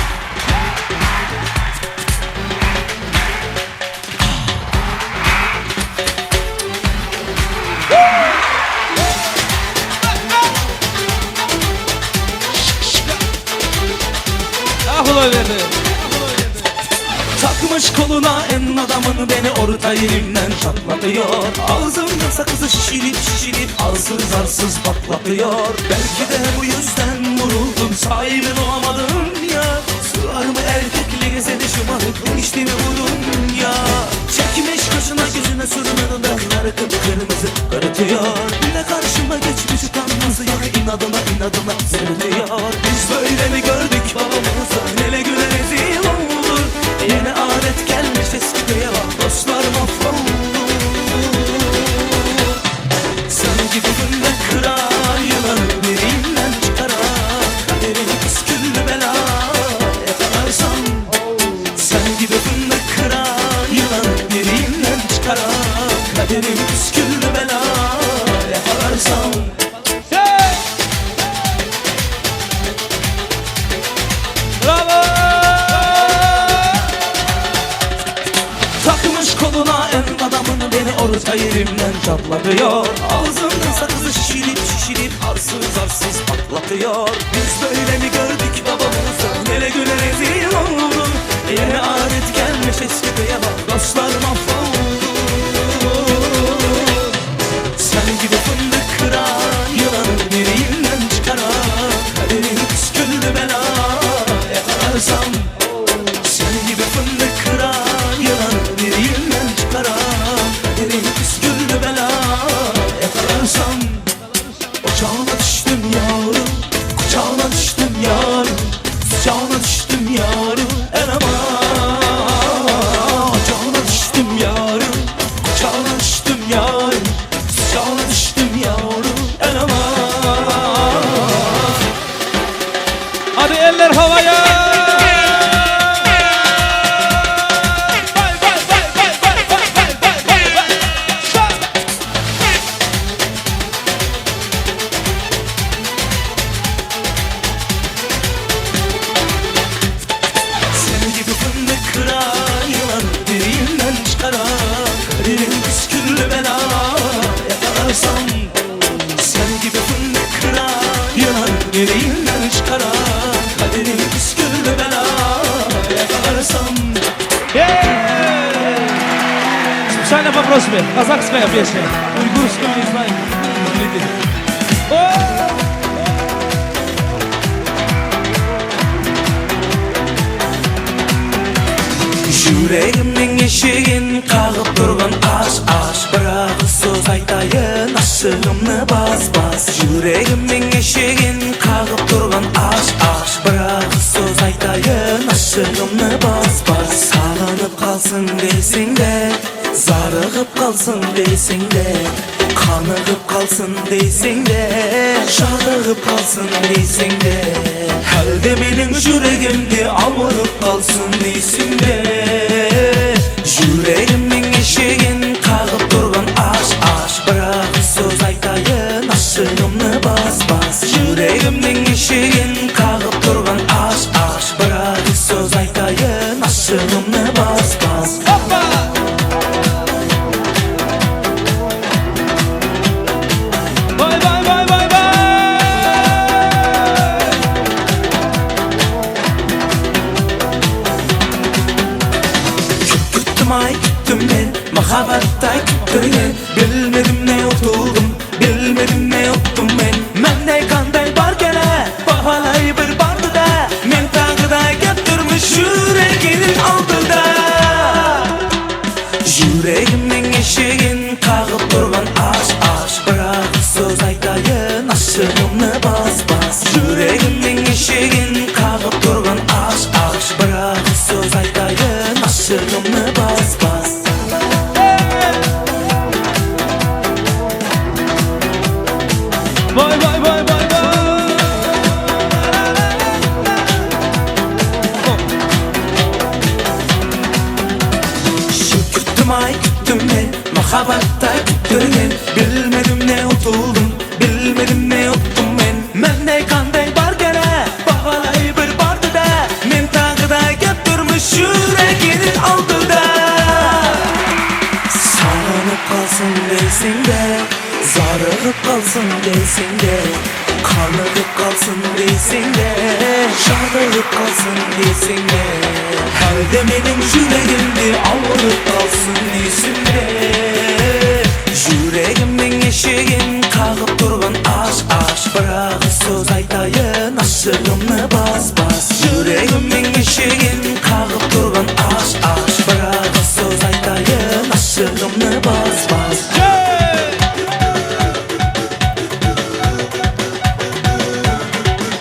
Ah ulan verdi. Takmış koluna en adamın beni orta yerimden çatlatıyor. Ağzımda sakızı şişirip arsız arsız patlatıyor. Belki de bu yüzden vuruldum, sahibin olamadım ya. Sığar mı erkekliğe seni şımarık, işte mi vurun ya. Çekmiş kaşına gözüne sürünün dağları kıpkırmızı karıtıyor. Bir de karşıma geçmiş utanmaz ya, inadına sırıtıyor. Biz böyle mi gördük babamızı, nele güle rezil olur. Yeni adet gelmiş eski köye bak, dostlar mahvoldu. Sen gibi günde kırar, yılanı birinden çıkarar. Kaderin püsküllü bela yakalarsam. Sen gibi günde kırar, yılanı birinden çıkarar. Kaderin püsküllü bela yakalarsam. Bravo! Takmış koluna en adamını beni orta yerimden çatlatıyor. Ağzımda sakızı şişirip arsız patlatıyor. Biz böyle mi gördük babamızı, nele güle rezil oldu. Yeni adet gelmiş eski köye bak, dostlar mahvoldu. Sen gibi fındık kırar, yılanın birinden çıkarar. Kaderin püsküllü bela yakalarsam. Sen gibi fındık kırar, yılanın birinden çıkarar. Kaderin püsküllü bela yakalarsam. Ocağına düştüm yavrum, kucağına düştüm yavrum, sıcağına düştüm yavrum, el aman. Ocağına düştüm yavrum, kucağına düştüm yavrum, sıcağına düştüm yavrum, el aman. Hadi eller havaya. Sen gibi fındık kırar, yılan birinden çıkarar. Kaderin püsküllü bela yakalarsam. Sen gibi fındık kırar, yılan birinden çıkarar. Kaderin püsküllü bela yakalarsam. Специально по просьбе. Казахская песня. Уйгурскую не знаю. Yüreğimin eşiğin kağıp durgun aş aş. Bırak söz aytayın aş aşığımны bas bas Yüreğimin eşiğin kağıp durgan aş aş Bırak söz aytayın aşığımны bas bas Sağlanıp kalsın deysin de Zarıgıp kalsın deysin de Kanıgıp kalsın deysin de Şadıgıp kalsın deysin de Halde benim yüreğimde avırıp kalsın deysin de Yüreğimin eşiğin kağıp durgan aş aş Bırak söz aytayın aşığımны bas bas Yüreğimin eşiğin kağıp durgan aş aş Bırak söz aytayın aşığımны bas bas Vay vay vay vay vay. Küttüm ay küttüm ben Mahabatta küttüm ben Bilmedim ne utuldum Bilmedim ne uttum ben Mende kanday bar gele Bahalay bir bardı da Men tağıda getirmiş yüreğinin aldıda Yüreğimin eşiğin kağıp durgan aş aş Bırak söz aytayın aşığımны bas bas Yüreğimin eşiğin kağıp durgan aş aş Bırak söz aytayın aşığımны bas bas Vay vay vay vay vay. Küttüm ay küttüm ben Mahabatta küttüm ben Bilmedim ne utuldum Bilmedim ne uttum ben Mende kanday bar gele Bahalay bir bardı da Men tağıda getirmiş yüreğinin aldıda Sağlanıp kalsın deysin de Zarıgıp kalsın deysin de Kanıgıp kalsın deysin de Şadıgıp kalsın deysin de Halde benim yüreğimde avırıp kalsın deysin de Yüreğimin eşiğin kağıp durgan aş aş Bırak söz aytayın aşığımны bas bas Yüreğimin eşiğin kağıp durgan aş aş Bırak söz aytayın aşığımны bas bas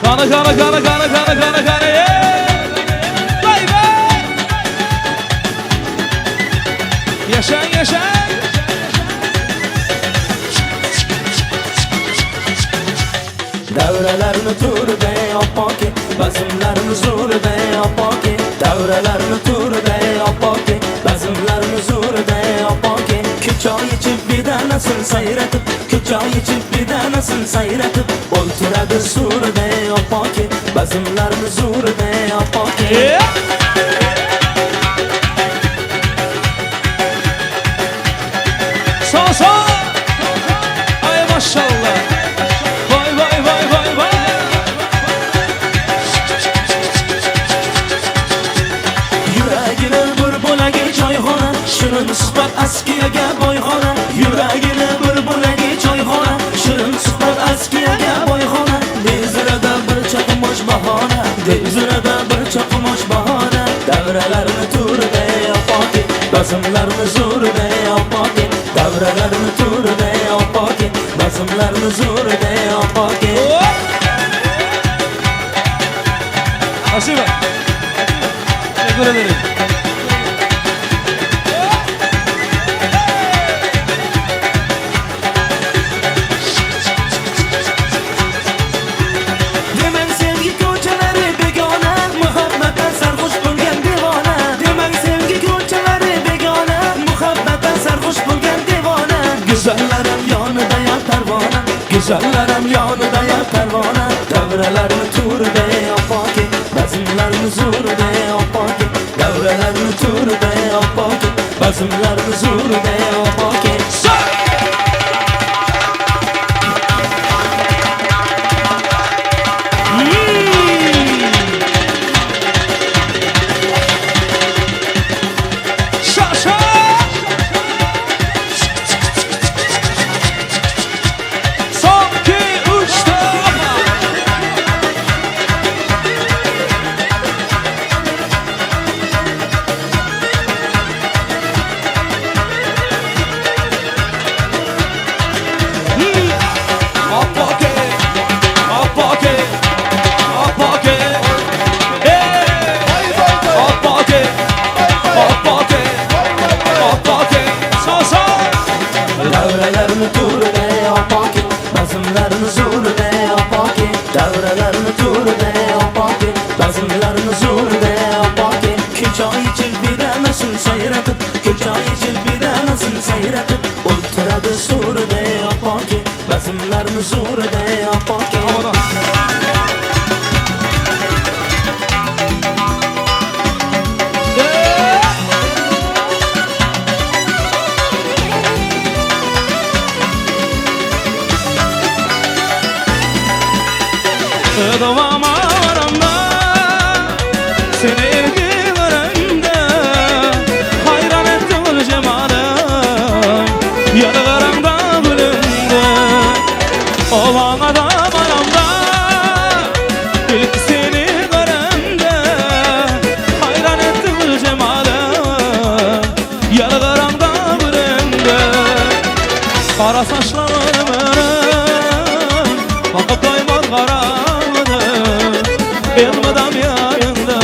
Kana kana kana kana kana kana kana yeah. Vay vay. Yaşan yaşan. Davralarını tur de opake Bazımlarını zur de opake Davralarını tur de opake Bazımlarını zur de opake Küçay içip bir danasın sayratıp Küçay içip bir danasın sayratıp Olturadı sur de opake Bazımlarını zur de opake Yeah. Sağ sağ. Ay maşallah. Vay vay vay vay vay. Yüreğine bir bulagi çayxona Şirin suhbat askiyaga boyxona Yüreğine bir bulagi çayxona Şirin suhbat askiyaga boyxona Dezirada bir chaqmosh bahona Dezirada bir chaqmosh bahona Davralarni turda opake Bazmlarni zo'rida opake Davralarni turda opake Bazmlarni zo'rida opake Asiba. Teşekkür ederim. Demen sevgi ko'chalari begona Muhabbatdan sarxush bo'lgan devona Demen sevgi ko'chalari begona Muhabbatdan sarxush bo'lgan devona Go'zallarim yonida yar parvona Go'zallarim yonida yar parvona Davralarni turda opake Bazmlarni zo'rida opake Davralarni turda opake Bazmlarni zo'rida opake Şaşa. Son iki üç dört. seyredip Köçayı cilbiden asın seyredip Ultradı surede yapaki Bezimlerini surede yapaki Dovama varamda seni ergilerimde hayran etti ol cemalım yanılarımda gülümde o bana da varamda ilk seni görümde hayran etti ol cemalım yanılarımda gülümde kara saçlarımın bakıp doymaz kara Elmadam yanında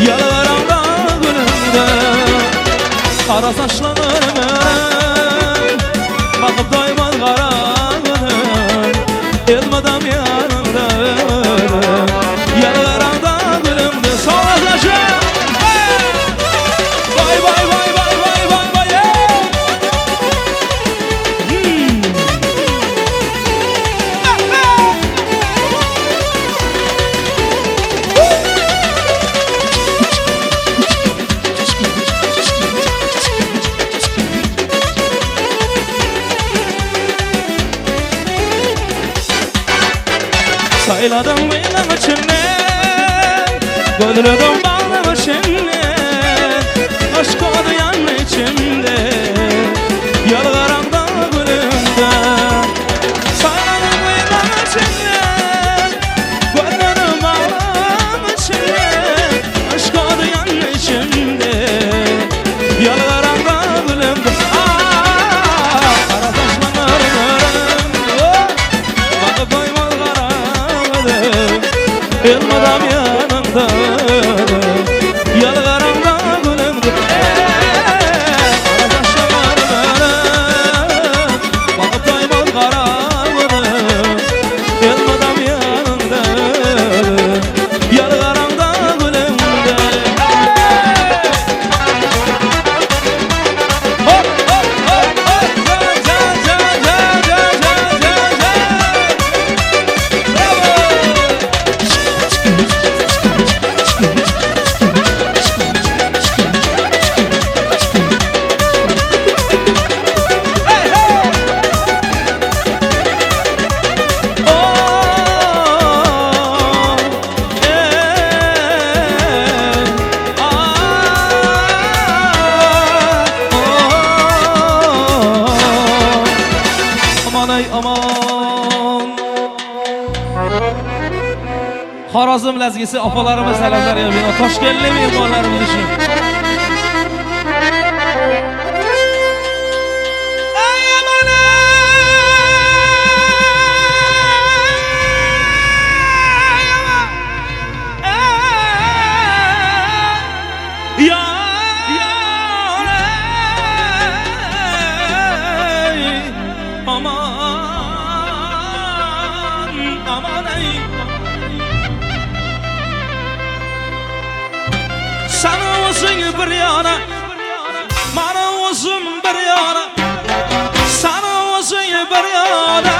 Yalarımda gülümde Kara saçlarımın Bakıp doymaz karanın Elmadam yanında Yalarımda gülümde Sağlaşacağım Vay vay vay vay vay vay vay Sayladım benim içimde Gönlüdüm bağlı şimdi Aşk oldu yanı içimde Yalvarımda gülümde Sayladım benim içimde Gönlüdüm bağlı şimdi Aşk oldu yanı içimde Yalvarımda gülümde Kara taşlanırım Bakıp doymaz Elmadam yanında Yalvarımda gülümde Bakıp doymaz karanlığı Elmadam yanında Yalvarımda gülümde Hop hop hop hop Can can can can can can can Bravo Xorazm lazgisi opalarimiz salamlar yo'llagan. Toshkentlik mehmonlarimiz uchun. Sana olsun bir yana Bana olsun bir yana Sana olsun bir yana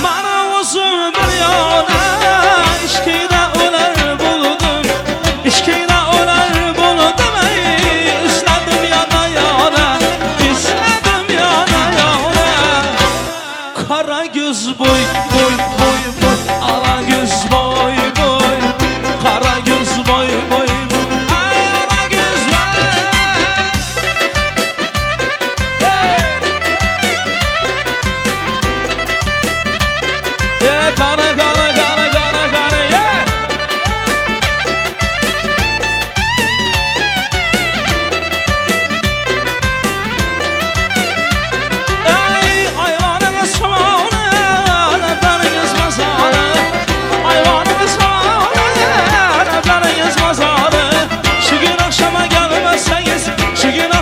Bana olsun bir yana İşkide olar buldum İşkide olar buldum ey İsledim yana yana İsledim yana yana Kara göz boy boy boy boy Ala göz boy boy Kara göz boy boy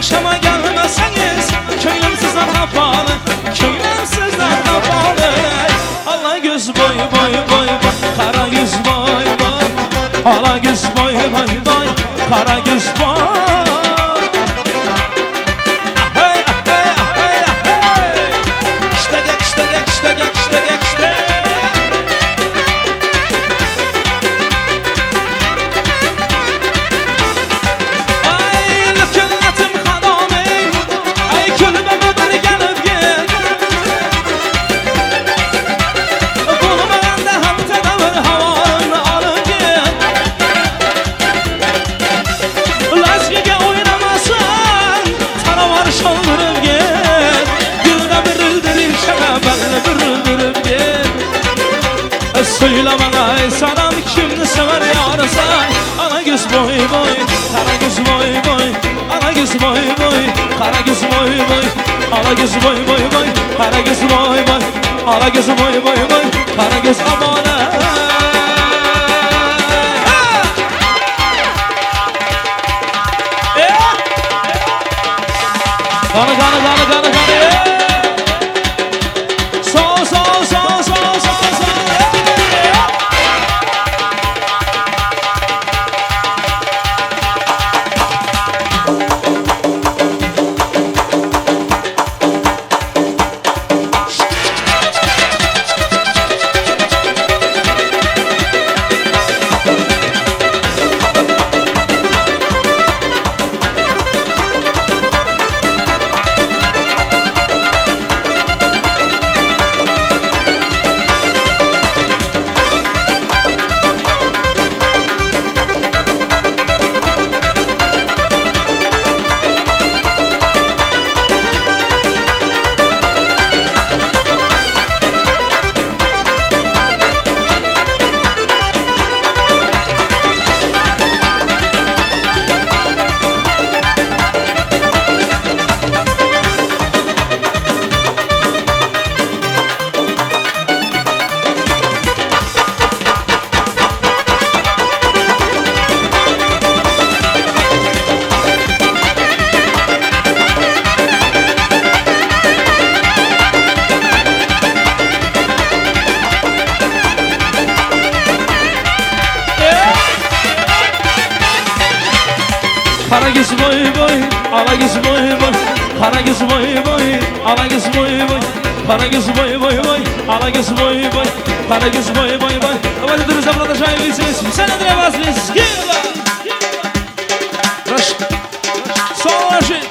Akşama gelmezseniz köyüm sizden kapalı Köyüm sizden kapalı Allah göz boy boy boy boy Kara göz boy boy Allah göz boy boy boy Kara göz boy boy boy, kara göz boy boy, ala göz boy boy, kara göz boy boy, ala göz boy boy boy, kara göz boy boy, ala göz boy boy boy, kara göz amana. Gana gana gana gana gana. So so so so so so. Kara göz boy boy, ala göz boy boy, kara göz boy boy, ala göz boy boy, kara göz boy boy boy, ala göz boy boy, kara göz boy boy boy. Давайте, друзья, продолжаем веселиться. Все для вас весь Киева. Солнышек.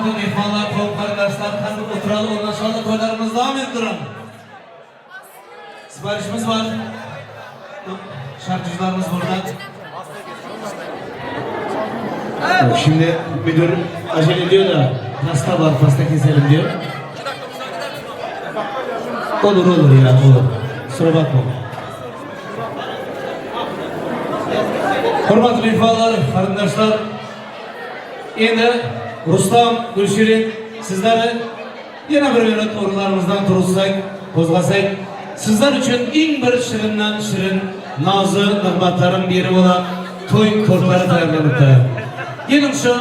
Hürmetli mehmanlar, kol kardeşler, kanlı oturalı, ondan sonra toylarımız devam ettirin. Siparişimiz var. Şarkıcılarımız burada. Şimdi müdür acele ediyor da pasta var, pasta keselim diyor. Olur ya, olur. Kusura bakma. Hürmetli mehmanlar, kardeşler. Endi Rustam, Gülşirin sizleri yana bir minut orunlarımızdan turulsak, kozgasak, sizler için en bir şirinden şirin, nazı, nıgmatların biri olan toy korkları tayarlanıptı. Gelin şu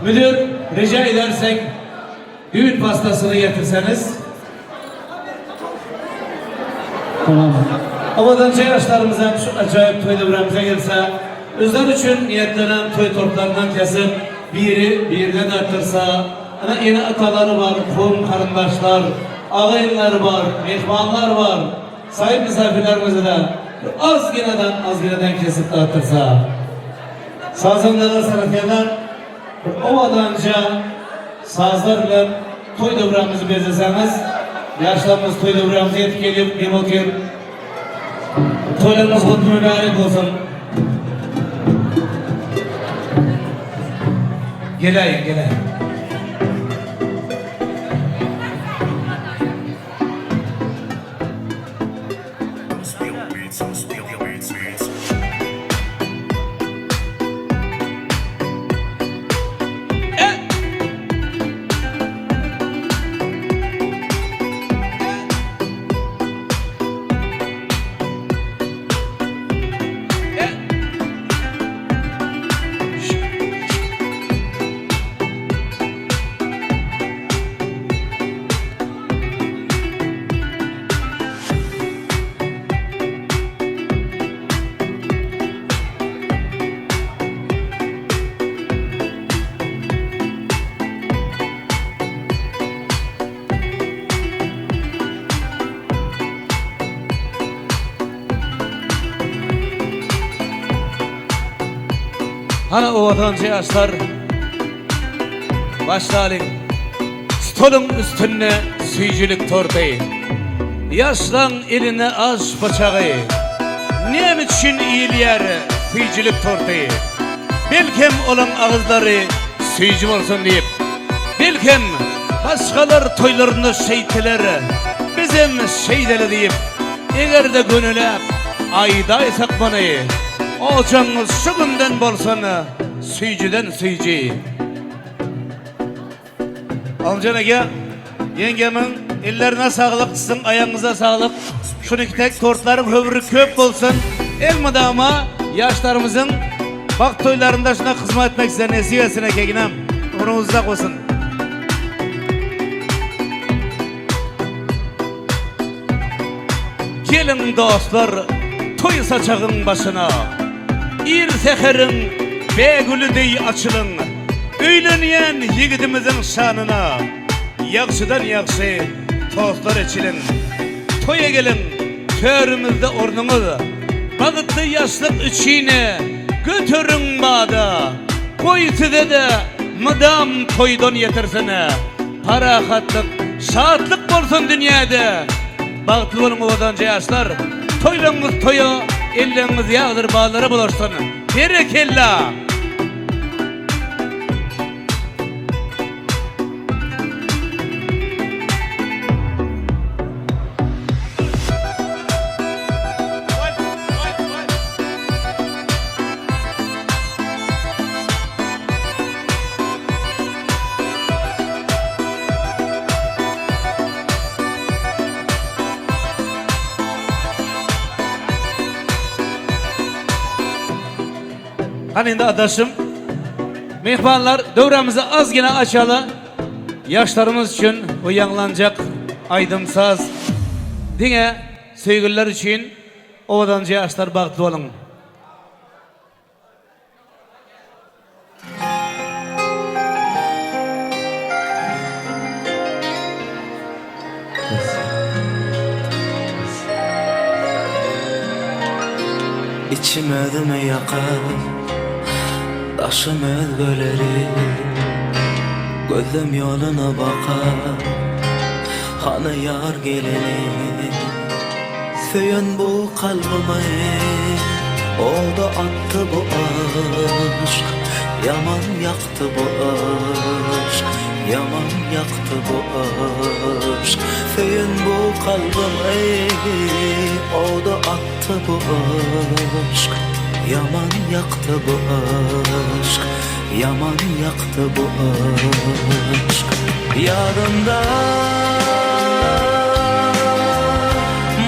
müdür rica edersek düğün pastasını getirseniz. Tamam. Avadanca yaşlarımıza şu acayip toy devremize gelse, özler için niyetlenen toy tortlarından kesip birinden arttırsa, ana yeni ataları var, kum karındaşlar, ağayınları var, mehmanlar var, sahip misafirlerimizi de az gineden kesip dağıtırsa, sazandalar sanatkarlar, ovadanca sazlar bilen toy devremizi bezeseniz, yaşlarımız toy devremize yetip gelip, bir bakayım, toylarımız kutlu mübarek olsun. Geleyim. Ana o vatanca yaşlar başlayın stolun üstüne süycülük tortayı yaşlan eline aş bıçağı niyem için iyiliyer süycülük tortayı belkem olan ağızları süycü olsun deyip belkem başkalar toylarını şeytiler bizim şeydeli deyip eğer de gönüle aydaysak banayı ocağınız şu günden bolsana süycüden süycü. Amcan ege, yengemin ellerine sağlık, sizin ayağınıza sağlık. Şunu tek tortların ömrü köp bolsun. El madama yaşlarımızın bak toylarında şuna hizmet etmek size nesiyesine keginem. Onu uzak olsun. Gelin dostlar, toy saçağın başına. İl seherin begülü dey açılın. Öyleniyen yiğidimizin şanına. Yakşıdan yakşı tostlar içilin. Toya gelin, törümüzde ornunuz. Bağıtlı yaşlık içine götürün bağda. Koy size de mıdam toydon yetirsene. Parahatlık, şahatlık olsun dünyada. Bağıtlı olun ovadanca yaşlar. Toylarınız toya, elleriniz yağdır bağlara bulaşsın. Berekella. Hani endi adaşım, mehmanlar dövremizi az gene açalı, yaşlarımız için uyanlanacak aydımsaz, dine sevgililer için ovadanca yaşlar bağıtlı olun. İçim ödümü yakar, taşım özgöleri Gözüm yoluna bakar Hana yar geleni Söyün bu kalbime O da attı bu aşk Yaman yaktı bu aşk Yaman yaktı bu aşk Söyün bu kalbime O da attı bu aşk Yaman yaktı bu aşk Yaman yaktı bu aşk Yarında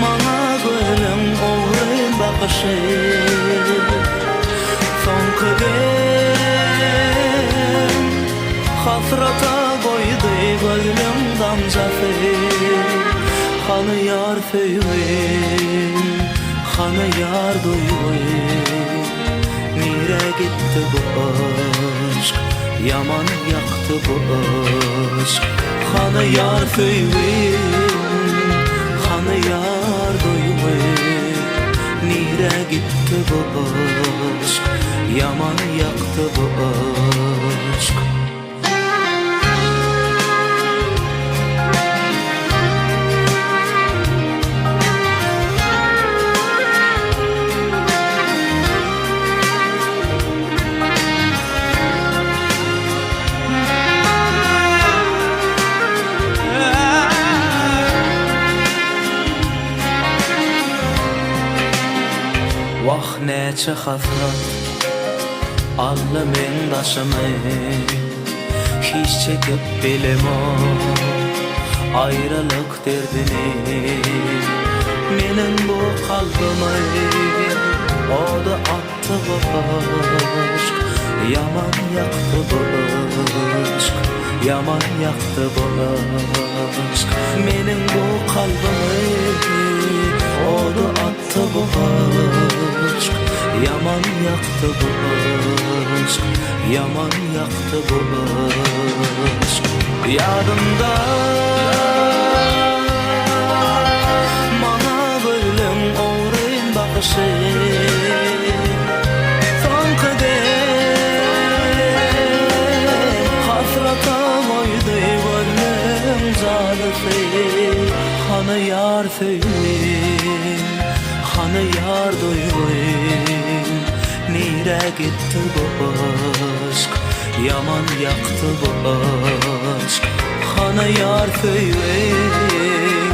Mana gülüm oğrayın bakışı Son kıgın Hasrata koydu gülüm damcası Hanı yar söyleyin Hanı yar duymayın Nire gitti bu aşk Yaman yaktı bu aşk Hanı yar söyleyin Hanı yar duymayın Nire gitti bu aşk Yaman yaktı bu aşk Vah neçe hasrat Alla men daşımı Hiç çekip bilemem Ayrılık derdini Menin bu kalbime O da attı bu aşk Yaman yaktı bu aşk Yaman yaktı bu aşk Menin bu kalbime O da attı bu aşk Yaman yaktı bu aşk Yaman yaktı bu aşk Yadımda Mana gülüm oğrayın bakışı Son kadeh Hasrata koydu gülüm zalısı Hanı yar söyleyin Hanı yar duymayın Nire gitti bu aşk Yaman yaktı bu aşk Hanı yar söyleyin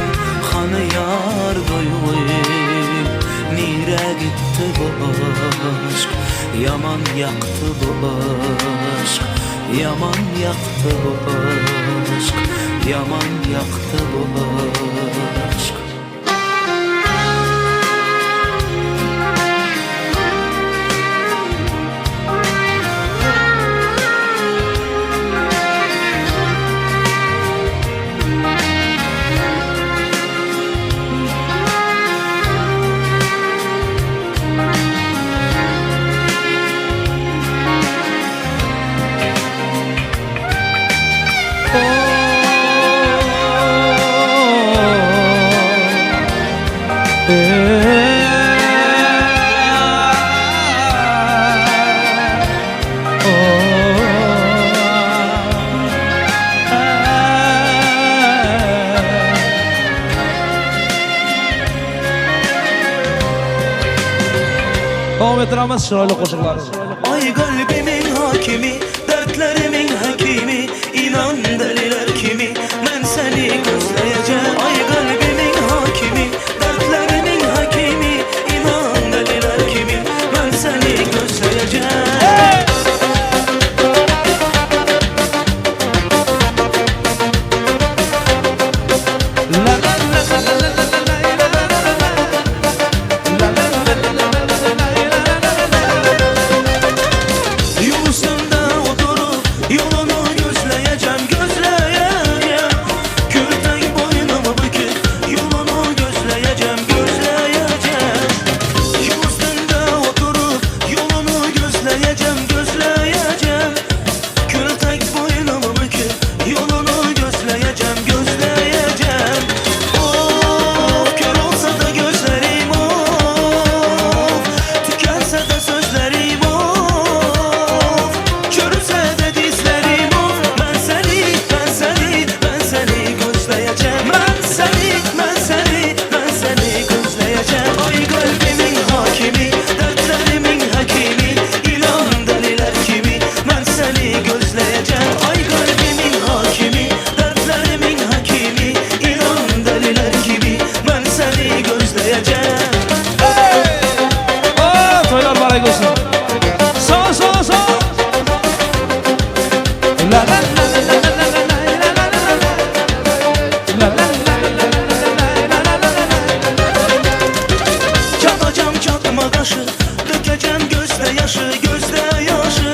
Hanı yar duymayın Nire gitti bu aşk Yaman yaktı bu aşk Yaman yaktı bu aşk Yaman yaktı bu aşk Ahmet Ramaz şöyle koşullar. Ay kalbimin hakimi, dertlerimin hakimi, inan deliler kimi, ben seni gözleyeceğim. Ay kalbimin hakimi, dertlerimin hakimi, inan deliler kimi, ben seni gözleyeceğim. Yol üstünde oturup yolunu gözleyeceğim, gözleyeceğim. qaşı Dökəcəm gözdə yaşı, gözdə yaşı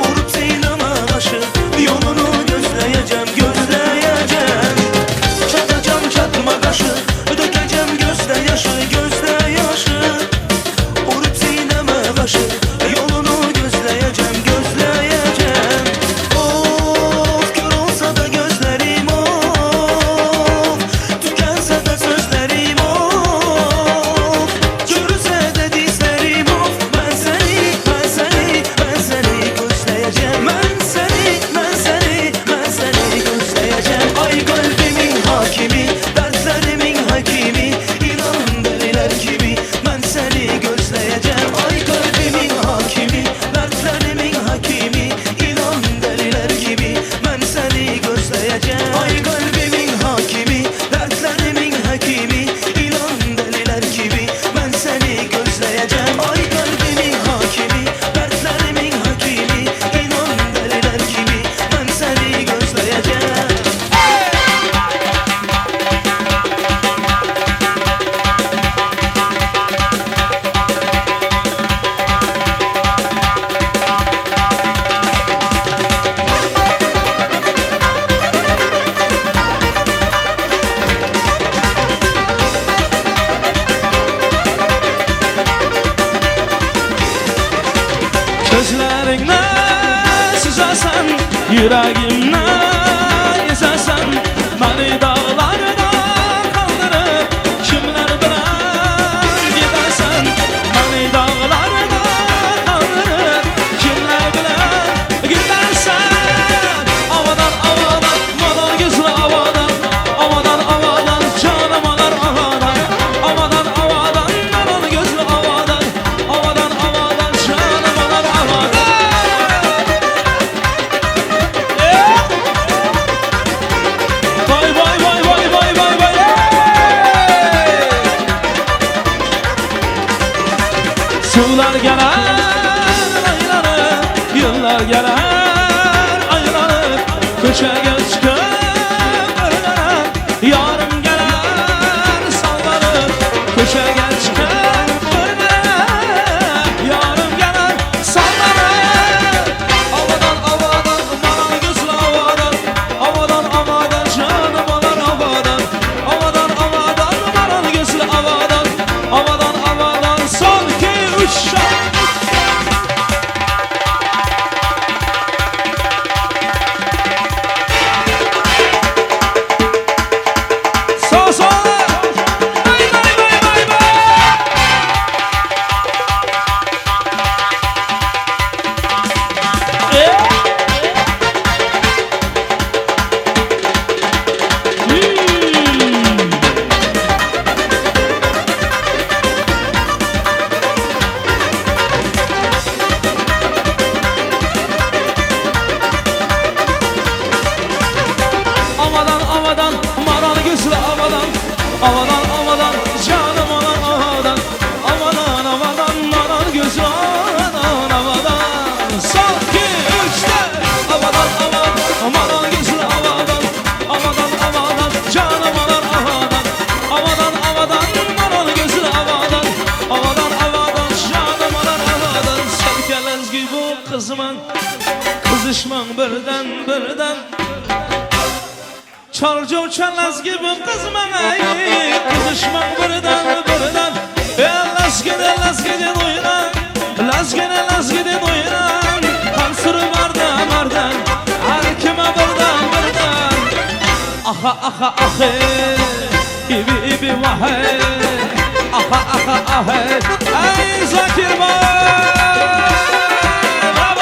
Urup sinema qaşı Yolunu gözləyəcəm, gözləyəcəm Çatacam çatma qaşı Dökəcəm gözdə yaşı, gözdə yaşı Urup sinema qaşı Yolunu gözləyəcəm, gözləyəcəm Of, kör olsa da gözlərim of Tükənsə də sözlərim of Görürsə də dizlərim of Mən səni gözləyəcəm Mən səni gözləyəcəm Ay qəlbimin hakimi, dərdlərimin həkimi İnan dəlilər kimi Mən səni gözləyəcəm Ay qəlbimin hakimi, dərdlərimin həkimi İnan dəlilər kimi Mən səni gözləyəcəm Ay qəlbimin hakimi, dərdlərimin həkimi İnan dəlilər kimi Mən səni gözləyəcəm Ay qəlbimin hakimi, dərdlərimin həkimi İnan dəlilər kimi Mən səni gözləyəcəm Gözlərindən süzəsən, yüreğimdən yüzəsən Məni dağlarda kaldırıp kimler bilen gidersen Məni dağlarda kaldırıp kimler bilen gidersen Avadan avadan, madan güzlü avadan Avadan avadan, canım alar avadan Avadan avadan, madan güzlü avadan Avadan avadan, canım alar avadan Vay vay vay vay vay vay vay Sular gelir aylanır Yıllar gelir aylanır Köşeye çıkıp ölür Yarım gelir sallanır Köşeye çıkıp ölür Yarım gelir sallanır Avadan avadan bana gözlü avadan Avadan avadan canım alar avadan Avadan avadan bana gözlü avadan Avadan avadan son iki üç şak Sağ sol Vay vay vay vay vay Avadan avadan maral gözlü avadan Avadan avadan canım olan avadan Avadan avadan maral gözlü avadan Avadan son iki üçte Avadan avadan maral gözlü avadan Avadan avadan canım olan avadan Avadan avadan maral gözlü avadan Avadan avadan canım olan avadan Serkelez gibi kızman Kızışman birden birden Çalcı çalaz gibi kızman ay Kızışman birden birden Las gidin oynan Las gidin oynan Hamsırı vardan vardan Her kime birden birden Aha aha aha İbi ibi vahe Aha aha aha Ey Zakir Bey Bravo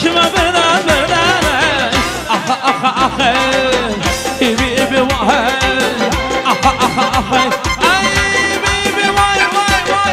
Kime beden beden Aha aha aha İbi ibi vay Aha aha aha Ay ibi ibi vay vay vay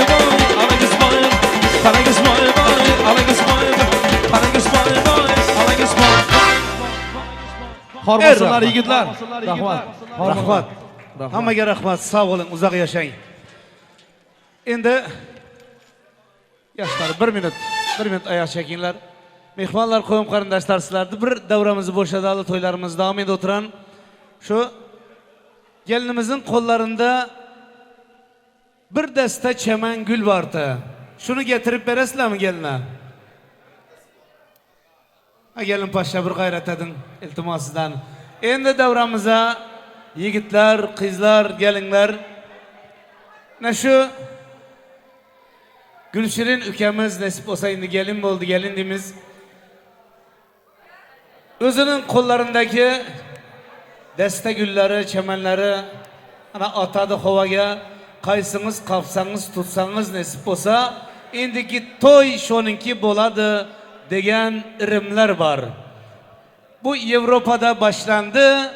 boy boy, Alangiz boy, Alangiz boy boy, Alangiz boy boy, Alangiz boy boy, Alangiz boy. Hormasınlar yigitlar. Rahmat. Rahmat. Hammaga rahmat. Sağ olun, uzak yaşayın. Endi yoshlar 1 minut oyoq chekinlar. Mehmonlar, qo'yim qarindoshlar, sizlarni bir davramizni bo'shadali, to'ylarimiz davom etib o'tiran shu gelinimizin qo'llarida bir dasta chaman gul bordi. Shuni getirib berasizlarmi gelinlar? Ha, gelin paşa bir gayret edin iltimosizdan. Endi davramıza yigitlar, qizlar, gelinlar Ne şu Gülşirin ülkemiz nasip olsa indi gelin oldu gelindiğimiz özünün kollarındaki deste gülleri, çemenleri ana atadı hovaga kaysınız, kapsanız, tutsanız nasip olsa indiki toy şonunki boladı degen irimler var. Bu Avrupa'da başlandı.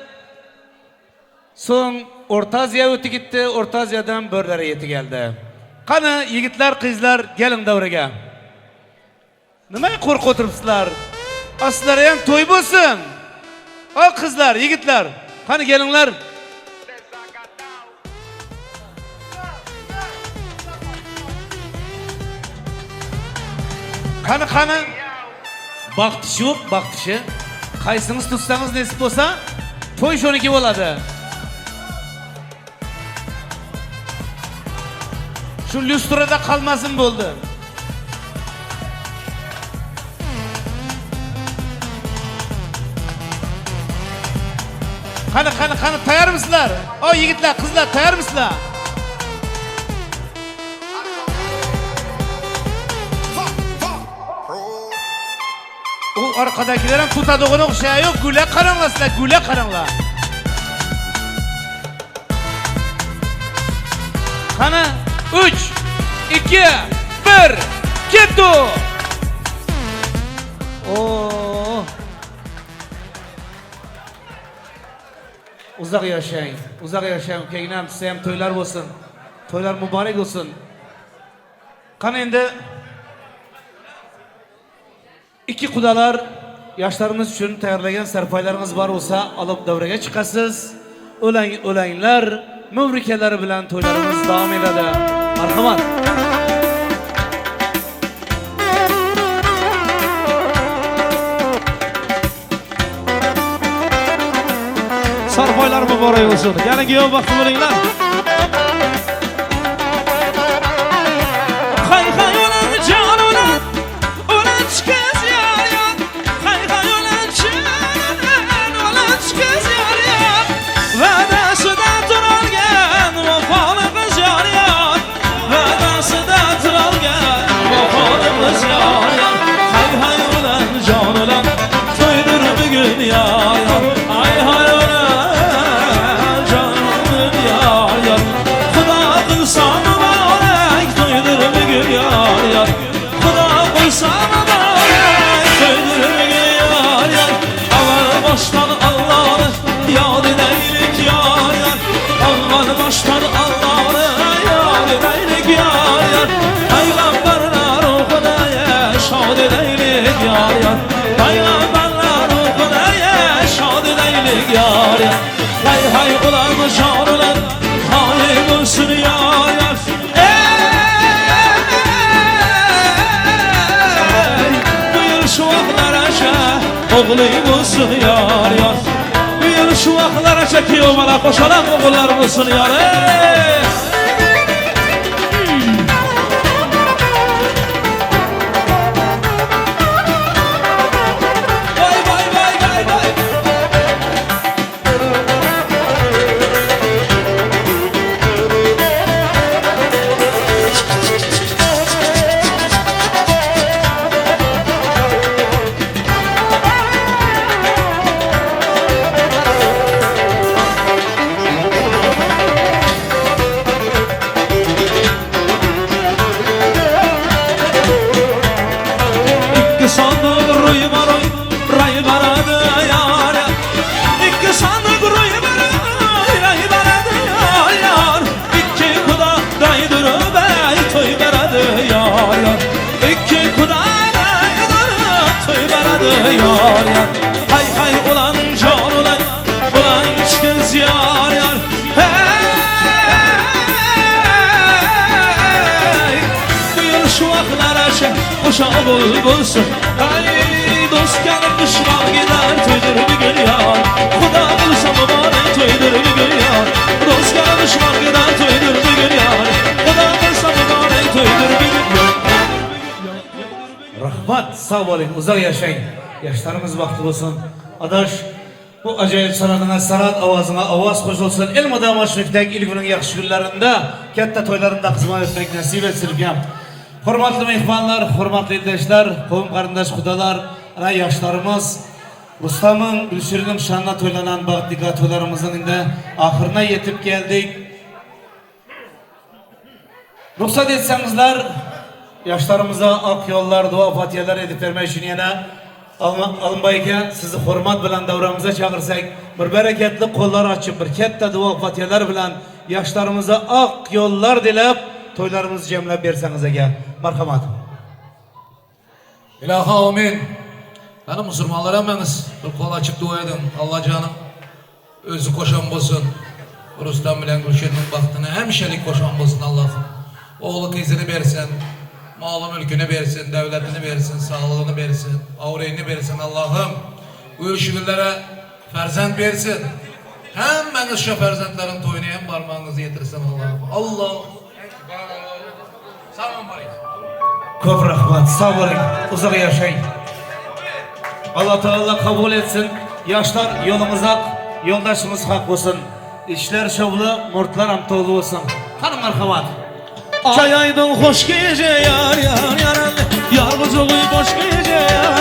Son Orta Asya'ya ötü gitti. Orta Asya'dan börlere yeti geldi. Kanı yigitler, kızlar gelin davrega. Nima korkup oturupsizlar? Asılları hem toy bulsun. O kızlar, yigitler. Kanı gelinler. Kanı. Baktışı yok, baktışı. Kaysınız tutsanız nasip olsa toy şoniki oladı. Şu lüstrada kalmasın buldu. Kanı tayar mısınlar? O yigitler, kızlar tayar mısınlar? O arkadakilerin tutadığına okşaya yok. Güle karanlasınlar, güle karanla. Kanı 3, 2, 1, Keto! Oo. Uzak yaşayın, uzak yaşayın. Keynam size hem toylar olsun. Toylar mübarek olsun. Kanı endi iki kudalar yaşlarımız için tayarlayan serpaylarınız var olsa alıp devreye çıkasız. Ölenler, mübrikeler bilen toylarımız devam ededi. Marhamat. Sarpaylar mübarek olsun. Gelin giyo baktı bilingler. Hay hay ulan can ulan. Ulan çıkız yar yar. Hay hay ulan can ulan çıkız yar yar. Vedası da durarken vafalı kız yar yar. Vedası da durarken vafalı kız yar yar. Hay hay ulan can ulan. Toydur bugün yar yar. Hay hay ulan canım yar yar. Khuda kılsan mübarek toydur bugün yar yar. Khuda kılsan mübarek toydur bugün yar yar. Avar baştan Allah'ını yad edeylik yar yar. Avar baştan Allah'ını yad edeylik yar yar. Peygamberler ruhuna şad edeylik yar yar. Peygamberler ruhuna şad edeylik yar yar. Hay hay ulan can ulan halim olsun yar yar. Buyur şu aklara oğlum olsun yar yar. Buyur şu aklara çekiyor bana koşalan oğullar olsun yar. Yar yar, hay hay ulan can ulan, ulan çıkız yar yar. Hey, buyur şu aklara uşağı bulsun. Hey, dost gelip düşman gider toydur bir gün yar. Khuda bulsa mübarek toydur bir gün yar. Dost gelip düşman gider toydur bir gün yar. Khuda bulsa mübarek toydur bir gün yar. Rahmat, sağ olun, uzak yaşayın. Yaşlarımız vakti olsun. Adaş, Bu acayip sanatına sanat, avazına avaz koşulsun. Elmada maşrifdeki ilginin yakşı günlerinde, katta toylarında kızma etmek nasip etsin. Hurmatlı mehmanlar, hurmatlı iddeşler, kovum karındaş kudalar, ana yaşlarımız, Rustam'ın, Gülşir'in şanına toylanan bağıtlığa toylarımızın indi ahırına yetip geldik. Ruhsat etsenizler, yaşlarımıza ak yollar, dua fatihalar edip vermek için yana alınbayken sizi hurmat bilen davramıza çağırsak, bir bereketli kollar açıp, bir kette dua fatihalar bilen yaşlarımıza ak yollar dilep, toylarımızı cemlep verseniz gel. Marhamat. İlahi amin. Yani Müslümanlara emeniz bir kol açıp dua edin. Allah canım özü koşan bolsun. Rustam bilen Gülşen'in baktığına hemşerik koşan bolsun Allah'ım. Oğlu kızını versin, malı mülkünü versin, devletini versin, sağlığını versin, avreyini versin Allah'ım. Bu şükürlere ferzent versin. Hemen şu ferzentlerin toyunu hem parmağınızı getirsin Allah'ım. Allah. Sağ olun bari. Köp rahmat, sağ olun, uzak yaşayın. Allah Teala kabul etsin. Yaşlar yolumuz ak, yoldaşımız hak olsun. İşler şovlu, murtlar amtoğlu olsun. Hanım marhamat. Ay aydın hoş gece yar yar yar. Yar buculuy boş gece yar